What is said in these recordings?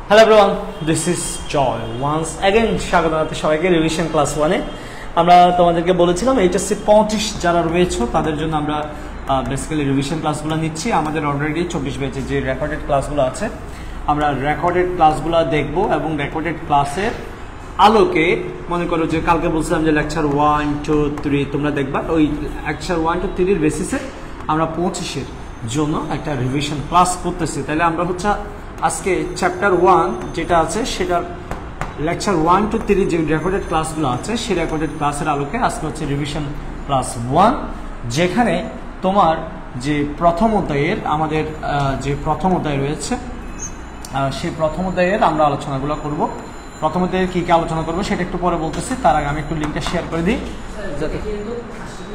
Hello everyone, this is Joy once again. স্বাগত জানাতে সবাইকে রিভিশন ক্লাস 1-এ। আমরা তোমাদেরকে বলেছিলাম এইচএসসি 35 যারা রয়েছে তাদের জন্য আমরা বেসিক্যালি রিভিশন ক্লাসগুলো নিচ্ছি। আমাদের অলরেডি 24 ব্যাচে যে রেকর্ডেড ক্লাসগুলো আছে, আমরা রেকর্ডেড ক্লাসগুলো দেখব এবং রেকর্ডেড ক্লাসের আলোকে মনে করো যে কালকে বলছিলাম যে লেকচার 1, 2, 3 তোমরা দেখবা, ওই লেকচার 1, 2, 3 বেসিসে আমরা 25-এর জন্য একটা রিভিশন ক্লাস করতেছি। তাহলে আমরা হচ্ছে আজকে চ্যাপ্টার 1 যেটা আছে সেটার লেকচার 1 to 3 যে রেকর্ডেড ক্লাসগুলো আছে সেই রেকর্ডেড ক্লাসের আলোকে আজকে হচ্ছে রিভিশন ক্লাস 1, যেখানে তোমার যে প্রথম অধ্যায়ের আমাদের যে প্রথম অধ্যায় রয়েছে সেই প্রথম অধ্যায়ের আমরা আলোচনাগুলো করব। প্রথম অধ্যায়ে কী কী আলোচনা করবো সেটা একটু পরে বলতেছি, তার আগে আমি একটু লিঙ্কটা শেয়ার করে দিই যাতে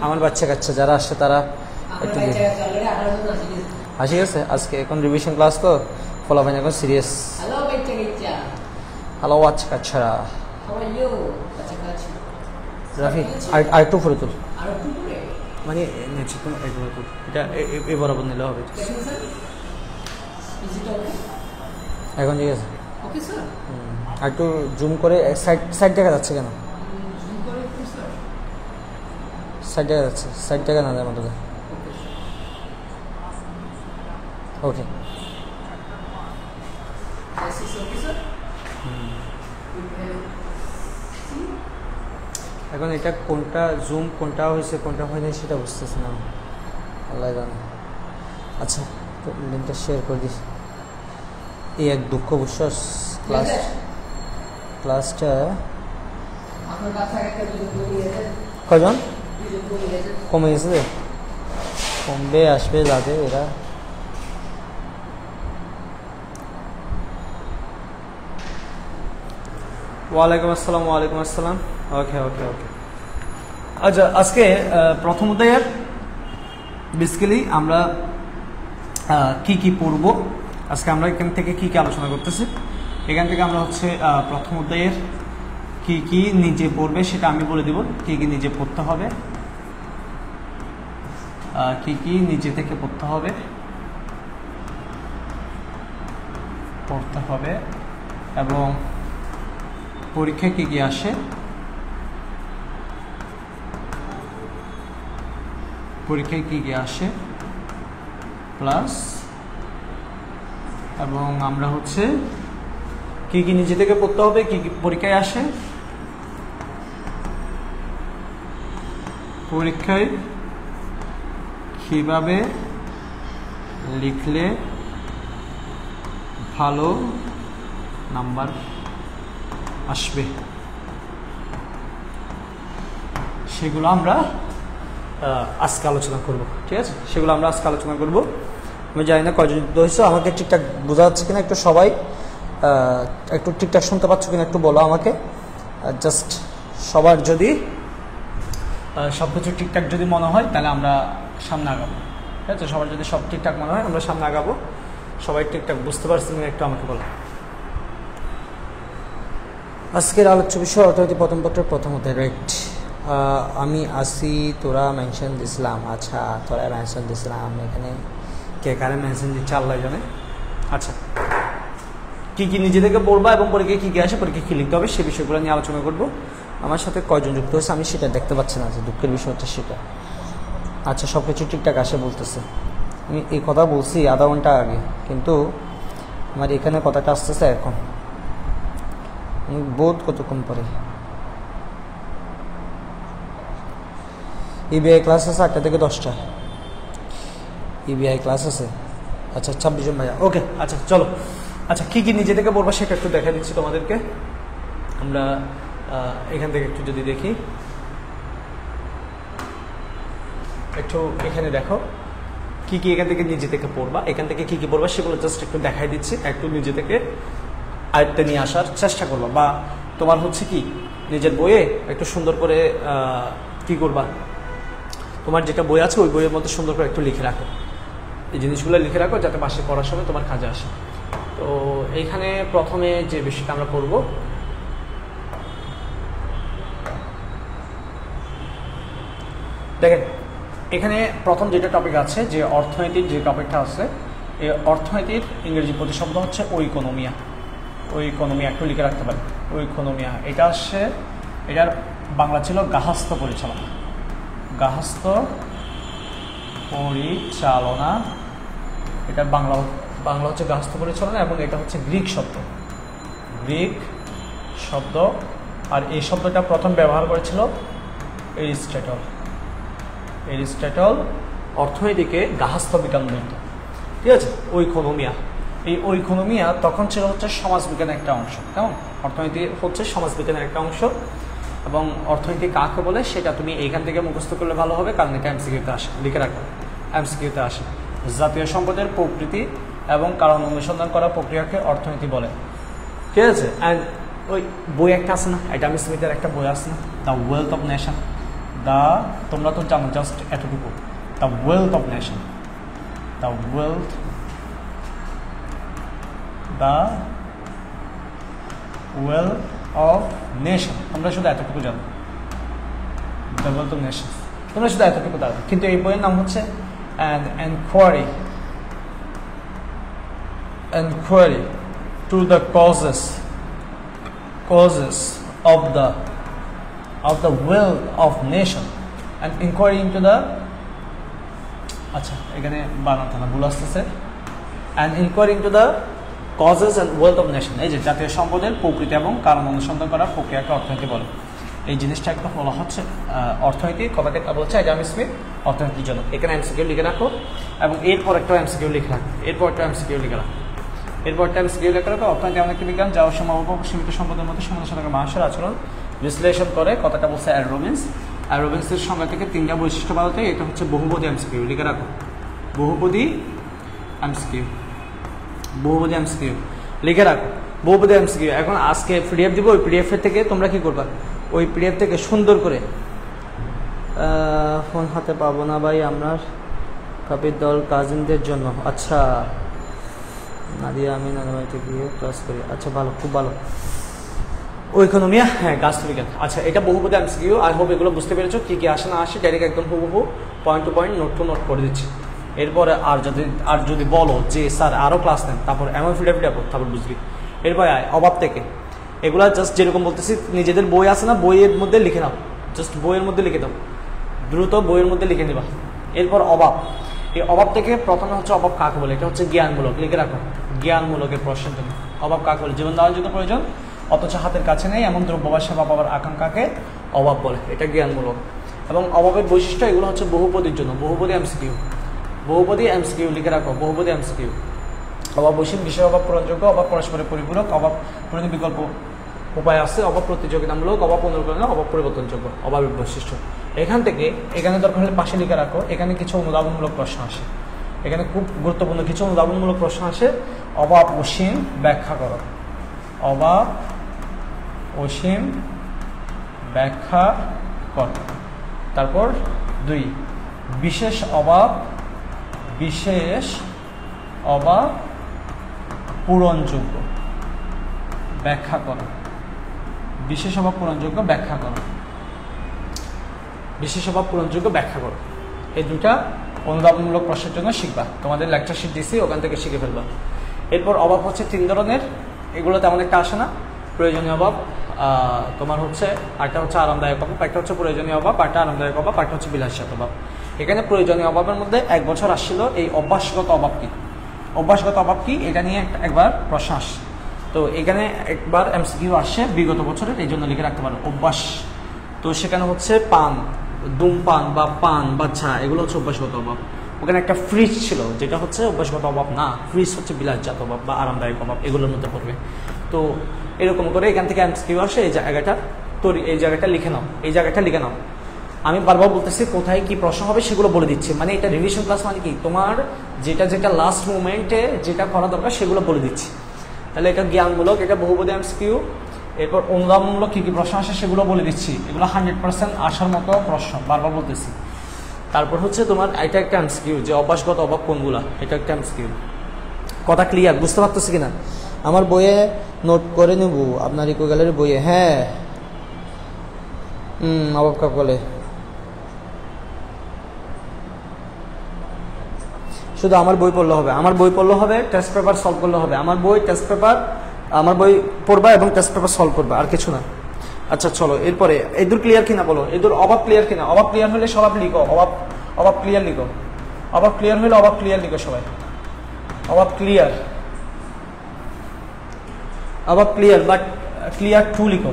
আমার বাচ্চা কাচ্চা যারা আসছে তারা একটু হাসি গেছে। আজকে এখন রিভিশন ক্লাস তো ফলাফল এখন সিরিয়াস। হ্যালো বাচ্চা কাচ্চারা, রাফি আর একটু ফুরে তুল, মানে এটা এই বরাবর নিলে হবে এখন, ঠিক আছে? আর একটু জুম করে সাইড দেখা যাচ্ছে কেন? সাইড দেখা যাচ্ছে, সাইড দেখা না যায় মতো। ওকে, এখন এটা কোনটা জুম কোনটা হয়েছে কোনটা হয়নি সেটা বুঝতেছি না, আল্লাহ জানে। আচ্ছা, তো লিঙ্কটা শেয়ার করে দিস। এই এক দুঃখ বিশ্বাস ক্লাসটা কজন কমে গেছে, কমবে আসবে যাবে এরা। ওয়ালাইকুম আসসালাম। ওয়ালাইকুম আসসালাম। ওকে ওকে ওকে। আচ্ছা, আজকে প্রথম অধ্যায়ের বেসিক্যালি আমরা কি কি পড়ব, আজকে আমরা এখান থেকে কি কি আলোচনা করতেছি। এখান থেকে আমরা হচ্ছে প্রথম অধ্যায়ের কি কি নিজে পড়বে সেটা আমি বলে দিব, কি কি নিজে পড়তে হবে, কি কি নিজে থেকে পড়তে হবে এবং পরীক্ষায় কি কি আসে, প্লাস এবং আমরা হচ্ছে কি কি নিজে থেকে পড়তে হবে, কি কি পরীক্ষায় আসে, পরীক্ষায় কিভাবে লিখলে ভালো নাম্বার আসবে, সেগুলো আমরা আজকে আলোচনা করব। ঠিক আছে, সেগুলো আমরা আজকে আলোচনা করব। আমি জানি না কয়জন যুক্ত হয়েছে, আমাকে ঠিকঠাক বোঝা যাচ্ছে কিনা, একটু সবাই একটু ঠিকঠাক শুনতে পাচ্ছ কিনা একটু বলো আমাকে। জাস্ট সবার যদি সব কিছু ঠিকঠাক যদি মনে হয় তাহলে আমরা সামনে আগাবো। ঠিক আছে, সবার যদি সব ঠিকঠাক মনে হয় আমরা সামনে আগাবো। সবাই ঠিকঠাক বুঝতে পারছেন একটু আমাকে বলো। আজকের আলোচ্য বিষয় অর্থনীতি প্রথম পত্রের প্রথম অধ্যায়। রাইট, আমি আসি, তোরা মেনশন দিছিলাম। আচ্ছা, তোরা মেনশন দিছিলাম, এখানে কে কারে মেনশন দিচ্ছে আল্লাহ জানে। আচ্ছা, কী কী নিজে থেকে পড়বা এবং পরীক্ষায় কী কী আসে, পরীক্ষায় কী লিখতে হবে সে বিষয়গুলো নিয়ে আলোচনা করব। আমার সাথে কয়জন যুক্ত হয়েছে আমি সেটা দেখতে পাচ্ছি না, যে দুঃখের বিষয় হচ্ছে সেটা। আচ্ছা, সব কিছু ঠিকঠাক আসে বলতেছে। আমি এই কথা বলছি আধা ঘন্টা আগে, কিন্তু আমার এখানে কথাটা আসতেছে এখন, আমি বোধ কতক্ষণ পরে। ইবিআই ক্লাস আছে 8টা থেকে 10টা, ইবিআই ক্লাস আছে। আচ্ছা, 26 জন ভাইয়া। ওকে, আচ্ছা চলো। আচ্ছা, কী কী নিজে থেকে পড়বা সেটা একটু দেখা দিচ্ছি তোমাদেরকে। আমরা এখান থেকে একটু যদি দেখি, একটু এখানে দেখো কি কি এখান থেকে নিজে থেকে পড়বা, এখান থেকে কি কি পড়বা সেগুলো জাস্ট একটু দেখাই দিচ্ছি। একটু নিজে থেকে আয়ত্তে নিয়ে আসার চেষ্টা করবা, বা তোমার হচ্ছে কি নিজের বইয়ে একটু সুন্দর করে কি করবা, তোমার যেটা বই আছে ওই বইয়ের মধ্যে সুন্দর করে একটু লিখে রাখো, এই জিনিসগুলো লিখে রাখো যাতে বাসে পড়ার সময় তোমার কাজে আসে। তো এইখানে প্রথমে যে বিষয়টা আমরা পড়ব, দেখেন এখানে প্রথম যেটা টপিক আছে, যে অর্থনীতির যে টপিকটা আছে, এই অর্থনীতির ইংরেজি প্রতিশব্দ হচ্ছে ওইকোনমিয়া। ওইকোনমিয়া একটু লিখে রাখতে পারি, ওইকোনমিয়া। এটা আসছে, এটার বাংলা ছিল গার্হস্থ্য পরিচালনা। গার্হস্থ্য পরিচালনা, এটার বাংলা হচ্ছে গার্হস্থ্য পরিচালনা, এবং এটা হচ্ছে গ্রিক শব্দ, গ্রিক শব্দ। আর এই শব্দটা প্রথম ব্যবহার করেছিল এরিস্টটল। এরিস্টটল অর্থনীতিকে গার্হস্থ্য বিজ্ঞান বলত, ঠিক আছে। ওইকোনমিয়া, এই ওইকোনমিয়া তখন ছিল হচ্ছে সমাজবিজ্ঞানের একটা অংশ, কেমন? অর্থনীতি হচ্ছে সমাজবিজ্ঞানের একটা অংশ, এবং অর্থনীতি কাকে বলে সেটা তুমি এইখান থেকে মুখস্থ করলে ভালো হবে, কারণ এটা এমসিকিউতে আসে, লিখে রাখো, এমসিকিউতে আসে। জাতীয় সম্পদের প্রকৃতি এবং কারণ অনুসন্ধান করা প্রক্রিয়াকে অর্থনীতি বলে, ঠিক আছে। অ্যান্ড ওই বই একটা আছে না, অ্যাডাম স্মিথের একটা বই আছে না, দ্য ওয়েলথ অফ নেশন। তোমরা তো জানো জাস্ট এতটুকু, the wealth of nation, the wealth, the wealth of nation, তোমরা শুধু এতটুকু জানো, দ্য ওয়েলথ অফ নেশন, তোমরা শুধু এতটুকু জানো। কিন্তু এই বইয়ের নাম হচ্ছে an enquiry, enquiry to the causes of the wealth of nation and inquiry into the, আচ্ছা এখানে বানাতে না, ভুল আসতেছে, and inquiry into the causes and wealth of nation। এই যে জাতীয় সম্পদের প্রকৃতি এবং কারণ অনুসন্ধান করার প্রক্রিয়াকে অর্থনীতি বলে, এই জিনিসটা একটা বলা হচ্ছে অর্থনীতি, কথাটা বলছে অ্যাডাম স্মিথ অর্থনীতির জন্য। এখানে এমসিকিউ লিখে রাখো, এবং এরপর একটা এমসিকিউ লিখে রাখো, এরপর একটা এমসিকিউ লিখে রাখো, এরপর একটা এমসিকিউ লিখে রাখো। অর্থনীতি এমন একটি বিজ্ঞান যা সম্ভাব্য সীমিত সম্পদের মধ্যে সমাজের সাথে মানুষের আচরণ বিশ্লেষণ করে, কথাটা বলছে রবিন্স। আর রবিন্সের সংজ্ঞা থেকে তিনটা বৈশিষ্ট্য বলতে, এটা হচ্ছে বহুপদী এমসিকিউ, লিখে রাখো, বহুপদী এমসিকিউ, বহুপদী এমসিকিউ লিখে রাখো, বহুপদী এমসিকিউ। এখন আজকে পিডিএফ দিব, ওই পিডিএফ এর থেকে তোমরা কি করবা, ওই পিডিএফ থেকে সুন্দর করে, ফোন হাতে পাবো না ভাই, আমরা কাপির দল কাজিনদের জন্য, আচ্ছা নাদিয়া আমি নানাবাড়িতে গিয়ে ক্লাস করি, আচ্ছা ভালো, খুব ভালো। ওইকোনমিয়া, হ্যাঁ গার্হস্থ্য বিজ্ঞান। আচ্ছা এটা বহুপদী এমসিকিউ, আই হোপ এগুলো বুঝতে পেরেছো, কি কি আসে না আসে, ডাইরেক্ট একদম হুবহু point to point, note to note করে দিচ্ছি। এরপরে আর যদি বলো যে স্যার আরও ক্লাস নেন, তারপর এমন ফিডে তারপর বুঝবি। এরপরে অভাব থেকে, এগুলা জাস্ট যেরকম বলতেছি, নিজেদের বই আছে না, বইয়ের মধ্যে লিখে নাও, জাস্ট বইয়ের মধ্যে লিখে দাও, দ্রুত বইয়ের মধ্যে লিখে নিবা। এরপর অভাব, এই অভাব থেকে প্রথমে হচ্ছে অভাব কাকে বলে, এটা হচ্ছে জ্ঞানমূলক, লিখে রাখো, জ্ঞানমূলকের প্রশ্নের জন্য। অভাব কাকে বলে, জীবন দেওয়ার জন্য প্রয়োজন অথচ হাতের কাছে নেই এমন দ্রব্য বা সেবা পাওয়ার আকাঙ্ক্ষাকে অভাব বলে, এটা জ্ঞানমূলক। এবং অভাবের বৈশিষ্ট্য, এগুলো হচ্ছে বহুপদীর জন্য, বহুপদী এমসিকিউ, বহুপদী এমসিকিউ লিখে রাখো, বহুপদী এমসিকিউ। অভাব বৈশ্বিক, বিষয় অভাব পূরণযোগ্য, অভাব পরস্পরের পরিপূরক, অভাব পূরণের বিকল্প উপায় আছে, অভাব প্রতিযোগিতামূলক, অভাব পুনর্গণনা, অভাব পরিবর্তনযোগ্য, অভাবের বৈশিষ্ট্য। এখানে দরকার হলে পাশে লিখে রাখো, এখানে কিছু অনুধাবনমূলক প্রশ্ন আসে, এখানে খুব গুরুত্বপূর্ণ কিছু অনুধাবনমূলক প্রশ্ন আসে। অভাব অসীম ব্যাখ্যা করো, অভাব অসীম ব্যাখ্যা করো। তারপর 2, বিশেষ অভাব পূরণযোগ্য ব্যাখ্যা করো, বিশেষ অভাব পূরণযোগ্য ব্যাখ্যা করো, বিশেষ অভাব পূরণযোগ্য ব্যাখ্যা করো। এই দুটা অনুধাবনমূলক প্রশ্নের জন্য শিখবা, তোমাদের লেকচার শিট দিছি, ওখান থেকে শিখে ফেলবা। এরপর অভাব হচ্ছে 3 ধরনের, এগুলো তেমন একটা আসে না। প্রয়োজনীয় অভাব, তোমার হচ্ছে একটা হচ্ছে আরামদায়ক অভাব, একটা হচ্ছে প্রয়োজনীয় অভাব, একটা আরামদায়ক অভাব, একটা হচ্ছে বিলাসিত অভাব। এখানে প্রয়োজনীয় অভাবের মধ্যে 1 বছর আসছিল এই অভ্যাসগত অভাব কি, অভ্যাসগত অভাব কি এটা নিয়ে একবার প্রশ্ন আসে। তো এখানে একবার এমসিকিউ আসছে বিগত বছরের, এই জন্য লিখে রাখতে পারো অভ্যাস। তো সেখানে হচ্ছে পান, ধূমপান বা পান বা চা, এগুলো হচ্ছে অভ্যাসগত অভাব। ওখানে একটা ফ্রিজ ছিল, যেটা হচ্ছে অভ্যাসগত অভাব না, ফ্রিজ হচ্ছে বিলাসজাত অভাব বা আরামদায়ক অভাব, এগুলোর মধ্যে পড়বে। তো এরকম করে এখান থেকে এমসিকিউ আসে, এই জায়গাটা লিখে নাও, এই জায়গাটা লিখে নাও। আমি বারবার বলতেছি কোথায় কি প্রশ্ন হবে সেগুলো বলে দিচ্ছি, মানে এটা রিভিশন ক্লাস, মানে কি তোমার যেটা লাস্ট মোমেন্টে যেটা করা দরকার সেগুলো বলে দিচ্ছি। তাহলে এটা জ্ঞানমূলক, এটা বহুপদী এমসিকিউ। এরপর অনুধাবনমূলক কী কী প্রশ্ন আসে সেগুলো বলে দিচ্ছি, এগুলো 100% আসার মতো প্রশ্ন, বারবার বলতেছি। তারপর হচ্ছে তোমার এটা একটা এমসিকিউ, যে অভ্যাসগত অভাব কোনগুলা, এটা একটা এমসিকিউ। কথা ক্লিয়ার, বুঝতে পারতেছি কিনা? আমার বইয়ে নোট করে নেব, আপনার ইকো গ্যালারির বইয়ে। হ্যাঁ, অভাব কাকে বলে। শুধু আমার বই পড়লে হবে, আমার বই পড়লে হবে, টেস্ট পেপার সলভ করলে হবে। আমার বই পড়বা এবং টেস্ট পেপার সলভ করবা, আর কিছু না। আচ্ছা চলো এরপরে এদুর ক্লিয়ার কিনা বলো, এদুর অভাব ক্লিয়ার কিনা? অভাব ক্লিয়ার হলে সবাই লিখো, অভাব ক্লিয়ার লিখো। অভাব ক্লিয়ার হলে অভাব ক্লিয়ার লিখো সবাই। অভাব ক্লিয়ার, অভাব ক্লিয়ার, বাট ক্লিয়ার 2 লিখো।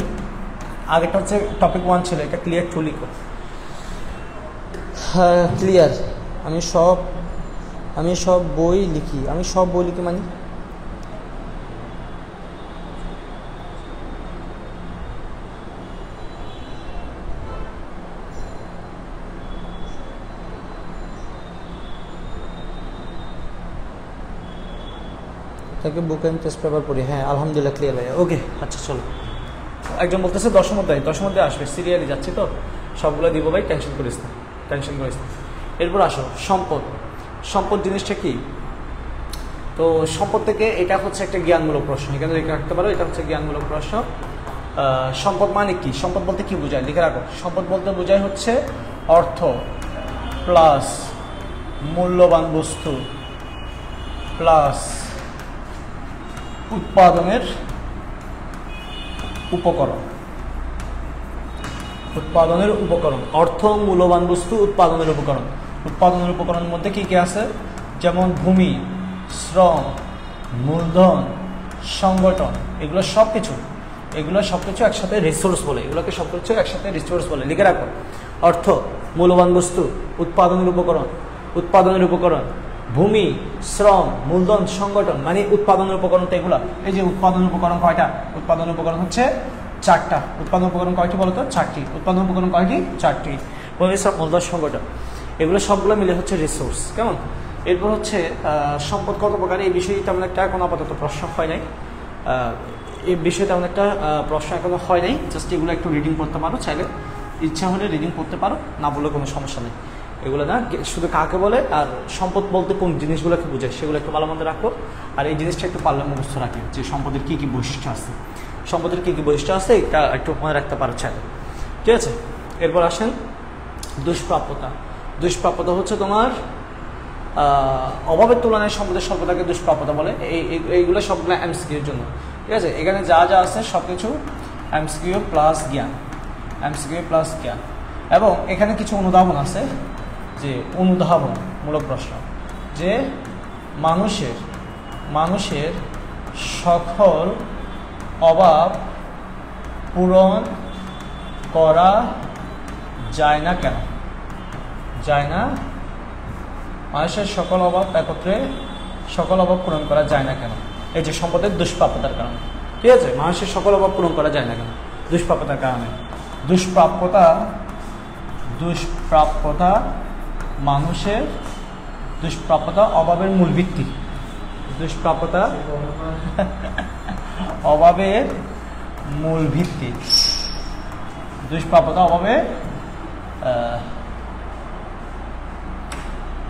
আগেটা হচ্ছে টপিক 1 ছিল, এটা ক্লিয়ার 2 লিখো। হ্যাঁ ক্লিয়ার। আমি সব বই লিখি, মানে তাকে বুক এন্ড টেস্ট পেপার পড়ি। হ্যাঁ আলহামদুলিল্লাহ ক্লিয়ার ভাইয়া, ওকে। আচ্ছা চলো, একজন বলতেছে 10 মধ্যে আসবে, সিরিয়ালি যাচ্ছি তো, সবগুলো দিব ভাই, টেনশন করিস না। এরপর আসো সম্পদ জিনিসটা কি? তো সম্পদ থেকে এটা হচ্ছে একটা জ্ঞানমূলক প্রশ্ন, এখানে লিখে রাখতে পারো, এটা হচ্ছে জ্ঞানমূলক প্রশ্ন। সম্পদ মানে কি? সম্পদ বলতে কি বোঝায় লিখে রাখো। সম্পদ বলতে বোঝায় হচ্ছে অর্থ প্লাস মূল্যবান বস্তু প্লাস উৎপাদনের উপকরণ। অর্থ, মূল্যবান বস্তু, উৎপাদনের উপকরণ। উৎপাদনের উপকরণের মধ্যে কি কি আছে? যেমন ভূমি, শ্রম, মূলধন, সংগঠন, এগুলো সব কিছু একসাথে রিসোর্স বলে, এগুলোকে সবকিছু একসাথে রিসোর্স বলে। লিখে রাখো, অর্থ, মূল্যবান বস্তু, উৎপাদনের উপকরণ, ভূমি, শ্রম, মূলধন, সংগঠন, মানে উৎপাদনের উপকরণ। তো এগুলো, এই যে উৎপাদনের উপকরণ কয়টা? উৎপাদনের উপকরণ হচ্ছে 4টা। উৎপাদন উপকরণ কয়টি বলতো? 4টি। উৎপাদন উপকরণ কয়টি? 4টি। ভূমি, শ্রম, মূলধন, সংগঠন, এগুলো সবগুলো মিলে হচ্ছে রিসোর্স। কেমন? এরপর হচ্ছে সম্পদ কত প্রকার, এই বিষয়ে তেমন একটা এখন আপাতত প্রশ্ন হয় নাই, এখনো হয় নাই। জাস্ট এগুলো একটু রিডিং করতে পারো, চাইলে ইচ্ছা হলে রিডিং করতে পারো, না বললে কোনো সমস্যা নেই। এগুলো না শুধু কাকে বলে আর সম্পদ বলতে কোন জিনিসগুলোকে বোঝায় সেগুলো একটু ভালো মধ্যে রাখো। আর এই জিনিসটা একটু পারলে মুখস্থ রাখি যে সম্পদের কী কী বৈশিষ্ট্য আছে, এটা একটু মনে রাখতে পারো চাইলে, ঠিক আছে? এরপর আসেন দুষ্প্রাপ্যতা হচ্ছে তোমার অভাবের তুলনায় সম্পদের স্বল্পতাকে দুষ্প্রাপ্যতা বলে। এইগুলো সবগুলো এমসিকিউর জন্য, ঠিক আছে? এখানে যা আছে সব কিছু এমসিকিউ প্লাস জ্ঞান, এবং এখানে কিছু অনুধাবন আছে, যে অনুধাবনমূলক প্রশ্ন, যে মানুষের সকল অভাব পূরণ করা যায় না কেন? মানুষের সকল অভাব পূরণ করা যায় না কেন? এই যে সম্পদের দুষ্প্রাপ্যতার কারণে, ঠিক আছে? মানুষের সকল অভাব পূরণ করা যায় না কেন? দুষ্প্রাপ্যতার কারণে। দুষ্প্রাপ্যতা অভাবের মূল ভিত্তি।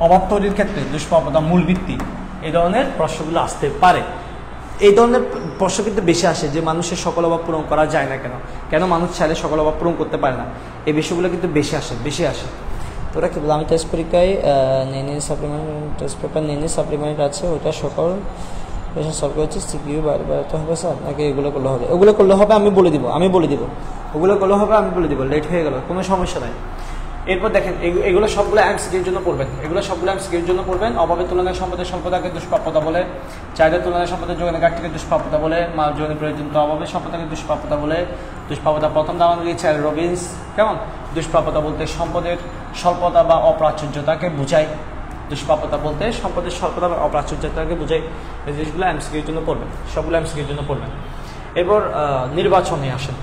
অভাব তৈরির ক্ষেত্রে দুষ্প্রাপ্যতা মূল ভিত্তি। এই ধরনের প্রশ্নগুলো আসতে পারে। এই ধরনের প্রশ্ন কিন্তু বেশি আসে, যে মানুষের সকল অভাব পূরণ করা যায় না কেন মানুষ চাইলে সকল অভাব পূরণ করতে পারে না। এই বিষয়গুলো কিন্তু বেশি আসে। তোরা কি বল? আমি টেস্ট পরীক্ষায় সাপ্লিমেন্ট আছে, ওইটা সকল সলভ করেছি, সিকিউ বাড়াতে হবে স্যার, নাকি এগুলো করলে হবে? ওগুলো করলে হবে, আমি বলে দিব। ওগুলো করলে হবে, আমি বলে দিব। লেট হয়ে গেল, কোনো সমস্যা নাই। এরপর দেখেন, এগুলো সবগুলো এমসিকিউর জন্য পড়বেন। অভাবের তুলনায় সম্পদের স্বল্পতাকে দুষ্প্রাপ্যতা বলে, চাহিদার তুলনায় সম্পদের যোগানের ঘাটতিকে দুষ্প্রাপ্যতা বলে, মানব জীবনের প্রয়োজনীয়তা অভাবের সম্পদকে দুষ্প্রাপ্যতা বলে। দুষ্প্রাপ্যতা প্রথম দাওয়ান দিয়েছে রবিন্স। কেমন? দুষ্প্রাপ্যতা বলতে সম্পদের স্বল্পতা বা অপ্রাচুর্যতাকে বোঝায়। সম্পদের স্বল্পতা বা অপ্রাচুর্যতাকে বোঝায়। এই জিনিসগুলো এমসিকিউর জন্য পড়বেন, সবগুলো এমসিকিউর জন্য পড়বেন। এরপর নির্বাচনে আসেন।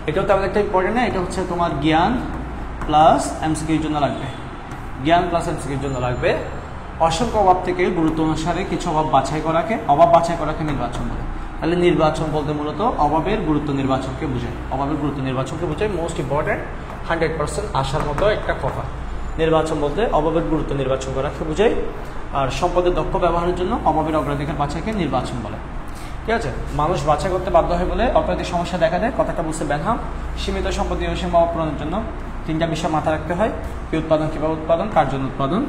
এটাও তেমন একটা ইম্পর্টেন্ট না, এটা হচ্ছে তোমার জ্ঞান প্লাস এমসিকিউর জন্য লাগবে। অসংখ্য অভাব থেকে গুরুত্ব অনুসারে কিছু অভাব বাছাই করাকে নির্বাচন বলে। তাহলে নির্বাচন বলতে মূলত অভাবের গুরুত্ব নির্বাচনকে বোঝায়। মোস্ট ইম্পর্টেন্ট, 100% আসার মতো একটা কথা। নির্বাচন বলতে অভাবের গুরুত্ব নির্বাচন করাকে বোঝায়। আর সম্পদের দক্ষ ব্যবহারের জন্য অভাবের অগ্রাধিকার বাছাইকে নির্বাচন বলে, ঠিক আছে? মানুষ বাছাই করতে বাধ্য হয় বলে অর্থনৈতিক সমস্যা দেখা দেয়, কথাটা বলছে বেনহাম। সীমিত সম্পত্তি অসীম অভাব পূরণের জন্য 3টা বিষয় মাথায় রাখতে হয়: কি উৎপাদন, কীভাবে উৎপাদন, কার জন্য উৎপাদন,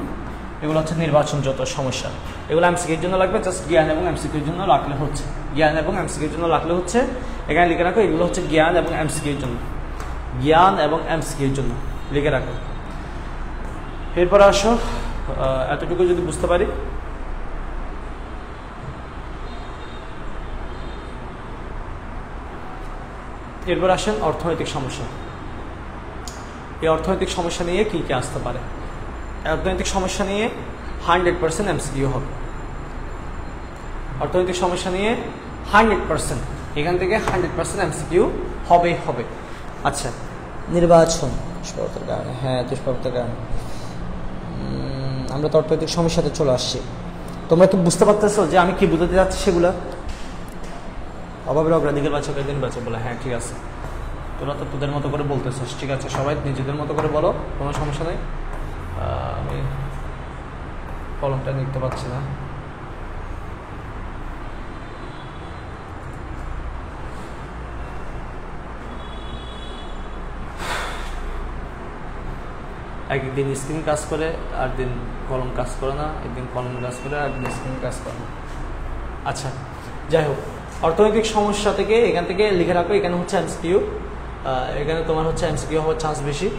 এগুলো হচ্ছে নির্বাচনগত সমস্যা। এগুলো এমসিকিউর জন্য লাগবে, জাস্ট জ্ঞান এবং এমসিকিউর জন্য রাখলে হচ্ছে। জ্ঞান এবং এমসিকিউর জন্য রাখলে হচ্ছে, এখানে লিখে রাখো এগুলো হচ্ছে জ্ঞান এবং এমসিকিউর জন্য, জ্ঞান এবং এমসিকিউর জন্য লিখে রাখো। এরপর আসো, এতটুকু যদি বুঝতে পারি, এরপর আসেন অর্থনৈতিক সমস্যা। এই অর্থনৈতিক সমস্যা নিয়ে কী কী আসতে পারে? অর্থনৈতিক সমস্যা নিয়ে 100% এমসিকিউ হবে। অর্থনৈতিক সমস্যা নিয়ে 100%, এখান থেকে 100% এমসিকিউ হবেই হবে। আচ্ছা, নির্বাচন দুষ্প্রাপ্যতার কারণে, হ্যাঁ দুষ্প্রাপ্যতার কারণে আমরা তো অর্থনৈতিক সমস্যাতে চলে আসছি। তোমরা কি বুঝতে পারতেছো যে আমি কি বুঝাতে যাচ্ছি? সেগুলো অভাবের অগ্রাধিকার বাচক নির্বাচক বলে, হ্যাঁ ঠিক আছে, তোরা তো তোদের মতো করে বলতেছিস, ঠিক আছে, সবাই নিজেদের মতো করে বলো, কোনো সমস্যা নেই। আমি কলমটা নিতে পারছি না। একদিন স্ক্রিন কাজ করে, আর দিন কলম কাজ করে না, একদিন কলম কাজ করে, আর দিন স্ক্রিন কাজ করে না। আচ্ছা, যাই হোক, অর্থনৈতিক সমস্যা থেকে এখান থেকে লিখে রাখো, এখানে হচ্ছে এমসিকিউ, এখানে তোমার হচ্ছে এমসিকিউ হওয়ার চান্স বেশি।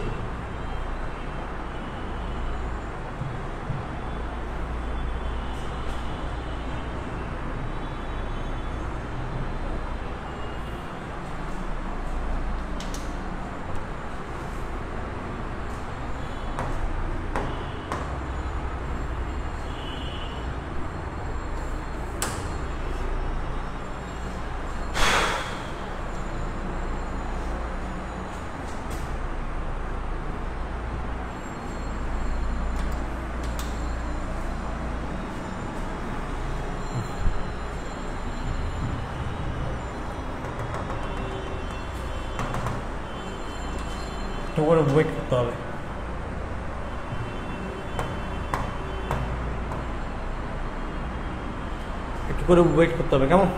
করে ওয়েট করতে হবে। একটু করে ওয়েট করতে হবে, কেমন?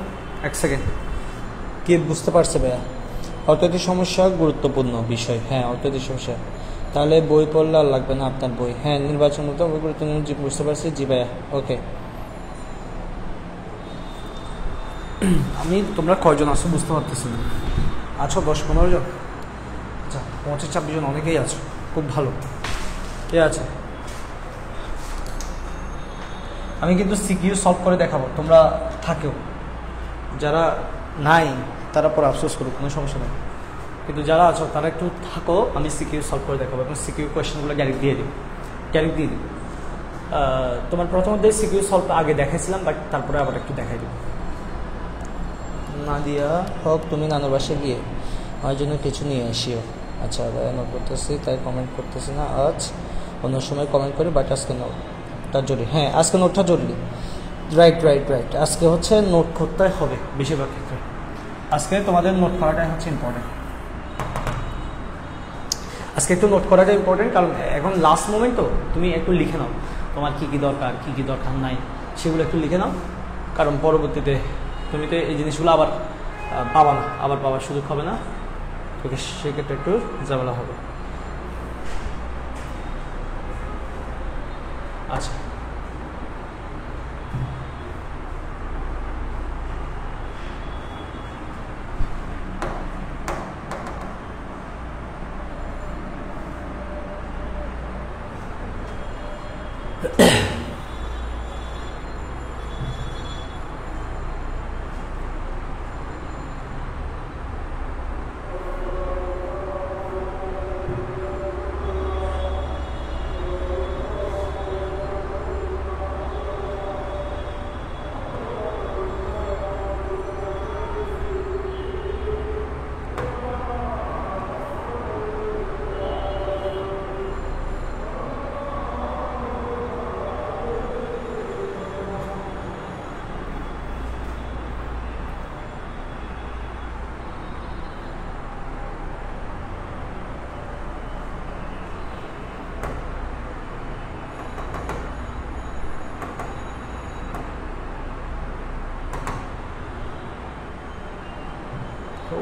এক সেকেন্ড। কি বুঝতে পারছে ভাইয়া? অর্থনৈতিক সমস্যা গুরুত্বপূর্ণ বিষয়, হ্যাঁ অর্থনৈতিক সমস্যা। তাহলে বই পড়লে আর লাগবে না আপনার বই, হ্যাঁ নির্বাচন তো গুরুত্বপূর্ণ, বুঝতে পারছি, জি ভাইয়া, ওকে। আমি তোমরা কয়জন আছো বুঝতে পারতেছি না। আছো 10-15 জন? আচ্ছা, 25-26 জন, অনেকেই আছো, খুব ভালো। কে আছে? আমি কিন্তু সিকিউ সলভ করে দেখাবো, তোমরা থাকেও, যারা নাই তারা পরে আফসোস করুক, কোনো সমস্যা নেই, কিন্তু যারা আছো তারা একটু থাকো, আমি সিকিউ সলভ করে দেখাবো এবং সিকিউ কোয়েশ্চেনগুলো ডাইরেক্ট দিয়ে দিই, ডাইরেক্ট দিয়ে দিই। তোমার প্রথমত সিকিউ সলভ আগে দেখাইছিলাম, বাট তারপরে আবার একটু দেখাই দিই। নাদিয়া হক, তুমি নানুর বাসায় গিয়ে আমার জন্য কিছু নিয়ে আসিও। আচ্ছা ভাইয়া, নোট করতেছি, তাই কমেন্ট করতেছি না আজ, অন্য সময় কমেন্ট করি, বাট আজকে নোটটা জরুরি। হ্যাঁ আজকে নোটটা জরুরি, রাইট রাইট রাইট। আজকে হচ্ছে নোট করতে হবে বেশিরভাগ ক্ষেত্রে, আজকে তোমাদের নোট করাটাই হচ্ছে ইম্পর্টেন্ট। আজকে একটু নোট করাটা ইম্পর্টেন্ট, কারণ এখন লাস্ট মোমেন্ট তো, তুমি একটু লিখে নাও তোমার কী কী দরকার, কী কী দরকার নাই, সেগুলো একটু লিখে নাও, কারণ পরবর্তীতে তুমি তো এই জিনিসগুলো আবার পাবা না, আবার পাওয়ার সুযোগ হবে না, তোকে সেক্ষেত্রে একটু ঝামেলা হবে। আচ্ছা,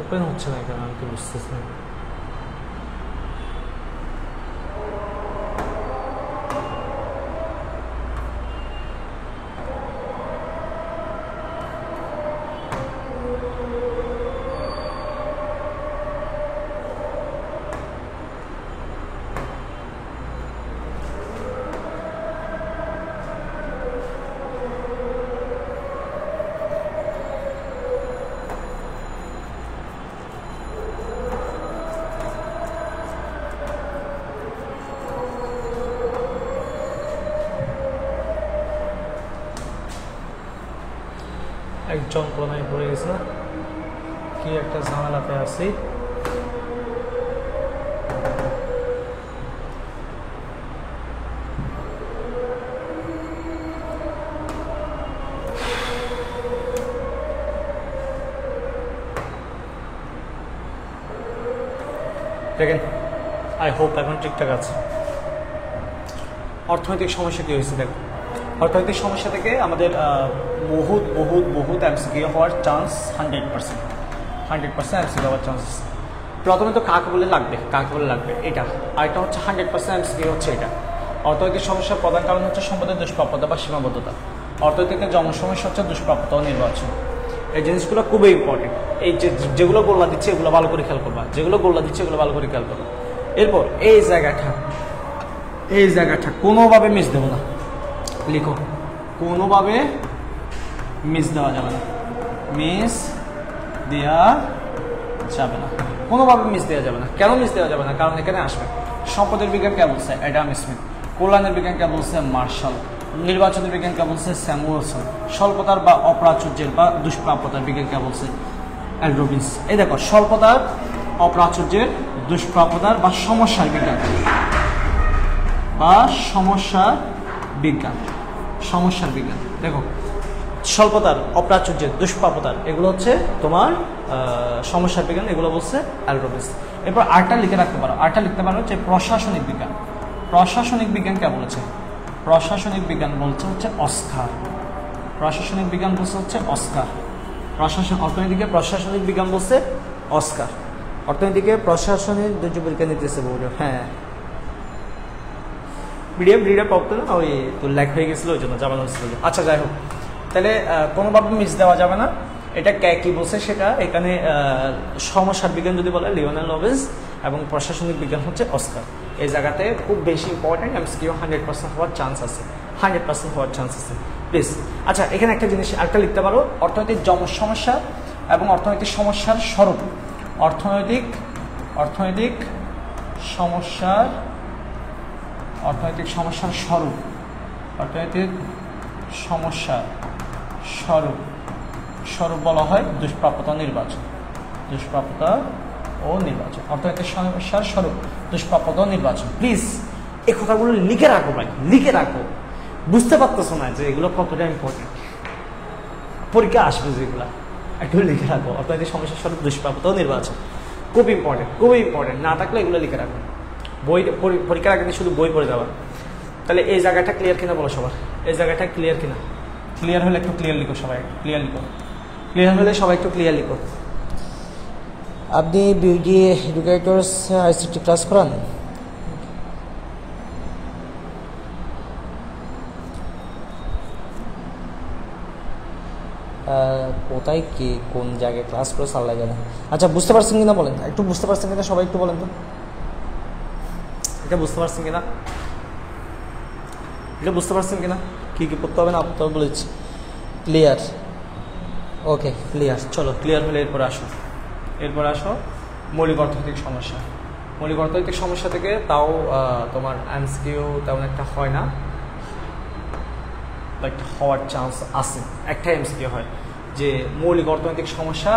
ওপেন হচ্ছে না কেন, আমি তো বুঝতেছি না। একজন কোনায় পড়ে গেছে না, কি একটা ঝামেলাতে আছি। দেখেন, আই হোপ এখন ঠিকঠাক আছে। অর্থনৈতিক সমস্যা কি হয়েছে দেখো, অর্থনৈতিক সমস্যা থেকে আমাদের বহুত বহুত বহুত এমসিকিউ হওয়ার চান্স 100% এমসিকিউ হওয়ার চান্স। প্রথমে তো কাকে বলে লাগবে এটা, আরেকটা হচ্ছে 100% এমসিকিউ হচ্ছে এটা। অর্থনৈতিক সমস্যার প্রধান কারণ হচ্ছে সম্পদের দুষ্প্রাপ্যতা বা সীমাবদ্ধতা। অর্থনৈতিক জনসমস্যা হচ্ছে দুষ্প্রাপ্যতা ও নির্বাচন। এই জিনিসগুলো খুবই ইম্পর্টেন্ট। এই যেগুলো গোল্লা দিচ্ছে এগুলো ভালো করে খেয়াল করবা, এরপর এই জায়গাটা কোনোভাবে মিস দেবো না, লিখো, কোনোভাবে মিস দেওয়া যাবে না, কোনোভাবে মিস দেওয়া যাবে না। কেন মিস দেওয়া যাবে না? কারণ এখানে আসবে সম্পদের বিজ্ঞান কে বলছে অ্যাডাম স্মিথ, কল্যাণের বিজ্ঞান কে বলছে মার্শাল, নির্বাচনের বিজ্ঞান কে বলছে স্যামুয়েলসন, স্বল্পতার বা অপ্রাচুর্যের বা দুষ্প্রাপ্যতার বিজ্ঞান কে বলছে এল রবিন্স। এই দেখো, স্বল্পতার, অপ্রাচুর্যের, দুষ্প্রাপ্যতার বা সমস্যার বিজ্ঞান দেখো, স্বল্পতার, অপ্রাচুর্যের, দুষ্প্রাপ্যতার এগুলো হচ্ছে তোমার সমস্যার বিজ্ঞান, এগুলো বলছে এল রবিন্স। এরপর আরেকটা লিখতে পারো যে প্রশাসনিক বিজ্ঞান কে বলেছে? প্রশাসনিক বিজ্ঞান বলছে হচ্ছে অস্কার। অর্থনীতিকে প্রশাসনিক বিজ্ঞান বলছে অস্কার। অর্থনীতিকে প্রশাসনিক বিজ্ঞান নিতেছে বলে, হ্যাঁ মিডিয়াম রিডার পড়তো না, ওই তো ল্যাক হয়ে গেছিলো, ওই জন্য জামানো হচ্ছিল। আচ্ছা, যাই হোক, তাহলে কোনোভাবে মিস দেওয়া যাবে না। এটা কি বলছে সেটা এখানে সমস্যার বিজ্ঞান যদি বলে লিওনেল লভেজ, এবং প্রশাসনিক বিজ্ঞান হচ্ছে অস্কার। এই জায়গাতে খুব বেশি ইম্পর্টেন্ট, এমসিকিউ 100% হওয়ার চান্স আছে, প্লিজ। আচ্ছা, এখানে একটা জিনিস আরেকটা লিখতে পারো, অর্থনৈতিক সমস্যা এবং অর্থনৈতিক সমস্যার স্বরূপ। অর্থনৈতিক সমস্যার স্বরূপ বলা হয় দুষ্প্রাপ্যতা ও নির্বাচন। অর্থনৈতিক সমস্যার স্বরূপ দুষ্প্রাপ্যতা ও নির্বাচন। প্লিজ এই কথাগুলো লিখে রাখো ভাই, বুঝতে পারতেছো না যে এগুলো কতটা ইম্পর্টেন্ট, পরীক্ষা আসবে যেগুলো, একটু লিখে রাখো। অর্থনৈতিক সমস্যার স্বরূপ দুষ্প্রাপ্যতা ও নির্বাচন খুব ইম্পর্টেন্ট, না থাকলে এগুলো লিখে রাখো। বই পরীক্ষার আগে শুধু বই পড়ে দেওয়া। তাহলে এই জায়গাটা ক্লিয়ার কিনা বলো সবার? এই জায়গাটা ক্লিয়ার কিনা? ক্লিয়ার হলে একটু ক্লিয়ার লিখো সবাই, ক্লিয়ার একটু ক্লিয়ার লিখো। আপনি বিউটি এডুকেটরস আইসিটি ক্লাস করান? কোথায় কি কোন জায়গায় ক্লাস করে সাল লাগে না। আচ্ছা, বুঝতে পারছেন কিনা বলেন, একটু বুঝতে পারছেন কিনা সবাই একটু বলেন তো, এটা বুঝতে পারছেন কিনা? কি পড়তে হবে না তো বলেছি। ক্লিয়ার? ওকে, ক্লিয়ার। চলো, ক্লিয়ার হলে এরপর আসো মৌলিক অর্থনৈতিক সমস্যা থেকে তাও তোমার এমসিকিউ তেমন একটা হয় না, হওয়ার চান্স আছে। একটা এমসিকিউ হয় যে মৌলিক অর্থনৈতিক সমস্যা,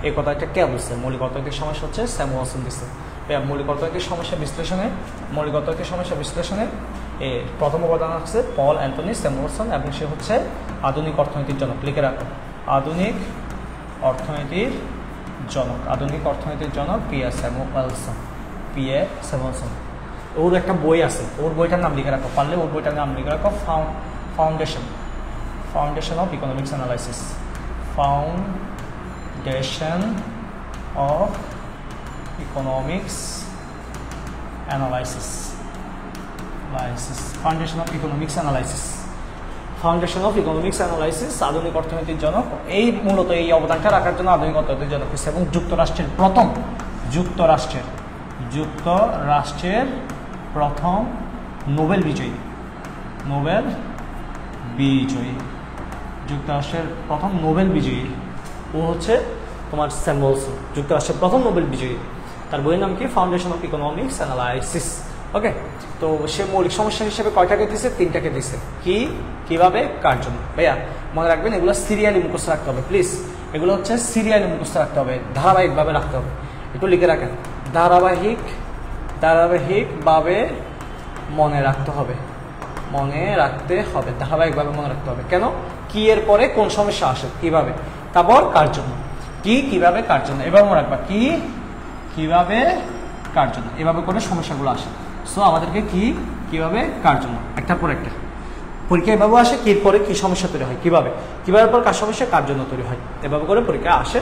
এই কথাটা কে বলছে? মৌলিক অর্থনৈতিক সমস্যা হচ্ছে স্যামুয়েলসন দিচ্ছে। মৌলিক অর্থনৈতিক সমস্যা বিশ্লেষণে প্রথম অবদান আছে পল অ্যান্টনি স্যামুয়েলসন, এবং সে হচ্ছে আধুনিক অর্থনীতির জনক। লিখে রাখো, আধুনিক অর্থনীতির জনক পিএ স্যামুয়েলসন। ওর একটা বই আছে, ওর বইটার নাম লিখে রাখো, পারলে ওর বইটার নাম লিখে রাখো, foundation of economics analysis. Foundation of economics analysis. আধুনিক অর্থনীতির জনক। এই মূলত এই অবদানটা রাখার জন্য আধুনিক অর্থনীতির জনক হচ্ছে, এবং যুক্তরাষ্ট্রের প্রথম নোবেল বিজয়ী ও হচ্ছে তোমার স্যামুয়েলসন, যুক্তরাষ্ট্রের প্রথম নোবেল বিজয়ী। তার বইয়ের নাম কি? Foundation of economics analysis. Okay, তো সে মৌলিক সমস্যা হিসেবে কয়টাকে দিছে? 3টাকে দিছে। কিভাবে, কার জন্য? ভাইয়া মনে রাখবেন এগুলো সিরিয়ালি মুখস্থ রাখতে হবে প্লিজ, এগুলো হচ্ছে সিরিয়ালি মুখস্থ রাখতে হবে, ধারাবাহিকভাবে রাখতে হবে, একটু লিখে রাখেন, ধারাবাহিকভাবে মনে রাখতে হবে, ধারাবাহিকভাবে মনে রাখতে হবে। কেন? কি এর পরে কোন সমস্যা আসে, কিভাবে, তারপর কার জন্য, কি কিভাবে কার জন্য, এবার মনে রাখবা কি কিভাবে কার জন্য, এভাবে করে সমস্যাগুলো আসে। সো আমাদেরকে কি কিভাবে কার জন্য একটার পর একটা পরীক্ষা এভাবে আসে, কির পরে কি সমস্যা তৈরি হয়, কিভাবে পর কার সমস্যা কার জন্য তৈরি হয়, এভাবে করে পরীক্ষা আসে।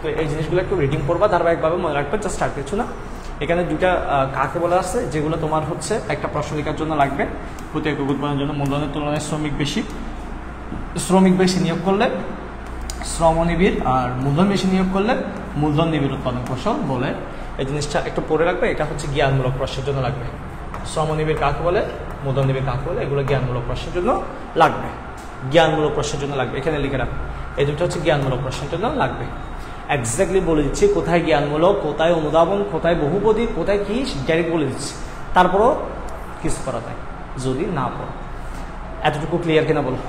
তো এই জিনিসগুলো একটু রিডিং করবা, ধারাবাহিকভাবে মনে রাখবে, জাস্ট আর কিছু না। এখানে দুইটা কাকে বলা আছে যেগুলো তোমার হচ্ছে একটা প্রশ্ন লেখার জন্য লাগবে, প্রতি একক উৎপাদনের জন্য মূলধনের তুলনায় শ্রমিক বেশি নিয়োগ করলে শ্রমনিবিড়, আর মূলধন বেশি নিয়োগ করলে মূলধন নিবিড় উৎপাদন কৌশল বলে। এই জিনিসটা একটু পড়ে রাখবে, এটা হচ্ছে জ্ঞানমূলক প্রশ্নের জন্য লাগবে। শ্রমনিবিড় কাকে বলে, মূলধন নিবিড় কাকে বলে, এগুলো জ্ঞানমূলক প্রশ্নের জন্য লাগবে, এখানে লিখে রাখবে। এই দুটো হচ্ছে জ্ঞানমূলক প্রশ্নের জন্য লাগবে। এক্স্যাক্টলি বলে দিচ্ছি কোথায় জ্ঞানমূলক, কোথায় অনুধাবন, কোথায় বহুপদী, কোথায় কি ডাইরেক্ট বলে দিচ্ছি, তারপরও কিছু করা যায় যদি না পড়ো। এতটুকু ক্লিয়ার কিনা বলো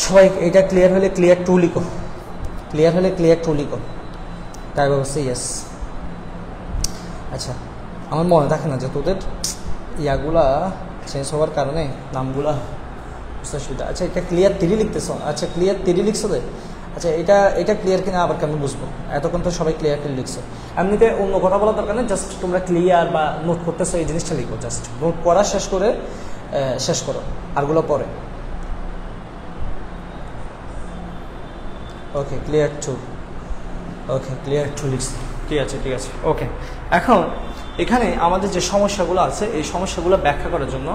সবাই? এটা ক্লিয়ার হলে ক্লিয়ার টু লিখো, তাই বলছে ইয়েস। আচ্ছা, আমার মনে থাকে না যে তোদের ইয়াগুলা চেঞ্জ হওয়ার কারণে নামগুলা বুঝতে অসুবিধা। আচ্ছা, এটা ক্লিয়ার 3 লিখতেছ? আচ্ছা, ক্লিয়ার 3 লিখছো তো? আচ্ছা, এটা ক্লিয়ার কিনা আবার কেমন বুঝবো? এতক্ষণ তো সবাই ক্লিয়ার লিখছো। এমনিতে অন্য কথা বলার দরকার নেই, জাস্ট তোমরা ক্লিয়ার বা নোট করতেছো এই জিনিসটা লিখো, জাস্ট নোট করা শেষ করো, আরগুলো পরে। ওকে, ক্লিয়ার টু লিখছি, ঠিক আছে। ওকে, এখন এখানে আমাদের যে সমস্যাগুলো আছে এই সমস্যাগুলো ব্যাখ্যা করার জন্য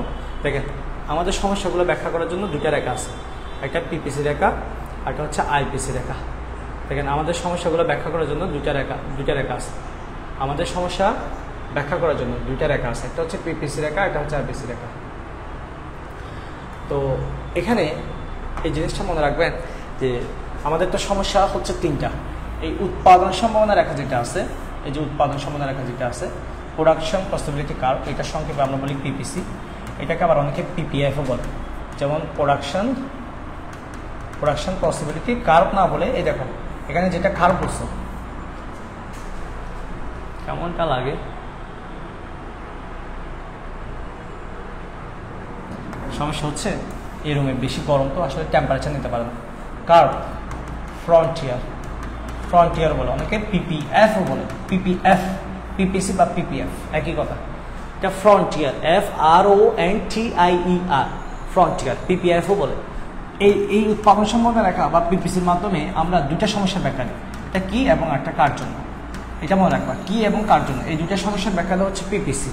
দেখেন, আমাদের সমস্যাগুলো ব্যাখ্যা করার জন্য দুইটা রেখা আছে, একটা পিপিসি রেখা, একটা হচ্ছে আইপিসি রেখা। দেখেন, আমাদের সমস্যাগুলো ব্যাখ্যা করার জন্য দুইটা রেখা আছে, আমাদের সমস্যা ব্যাখ্যা করার জন্য দুইটা রেখা আছে, একটা হচ্ছে পিপিসি রেখা, একটা হচ্ছে আইপিসি রেখা। তো এখানে এই জিনিসটা মনে রাখবেন যে আমাদের তো সমস্যা হচ্ছে 3টা। এই উৎপাদন সম্ভাবনা রেখা যেটা আছে, এই যে উৎপাদন সম্ভাবনা রেখা যেটা আছে, প্রোডাকশন পসিবিলিটি কার্ভ, এটা সংক্ষেপে আমরা বলি পিপিসি, এটাকে আবার অনেকে পিপিএফও বলে। যেমন প্রোডাকশন পসিবিলিটি কার্ভ না বলে, এই দেখো এখানে যেটা কার্ভ বলছো কেমনটা লাগে, সমস্যা হচ্ছে এই রুমে বেশি গরম তো আসলে টেম্পারেচার নিতে পারে না। কার্ভ, ফ্রন্টিয়ার বলে, অনেকে পিপিএফও বলে, পিপিসি বা পিপিএফ একই কথা। এটা ফ্রন্টিয়ার, FRONTIER, ফ্রন্টিয়ার, পিপিএফও বলে। এই উৎপাদন সম্ভাবনা রেখা বা পিপিসির মাধ্যমে আমরা দুইটা সমস্যার ব্যাখ্যা দিই, এটা কি এবং একটা কার জন্য, এটা মনে রাখবা, কি এবং কার জন্য, এই দুইটা সমস্যার ব্যাখ্যা দেওয়া হচ্ছে পিপিসি।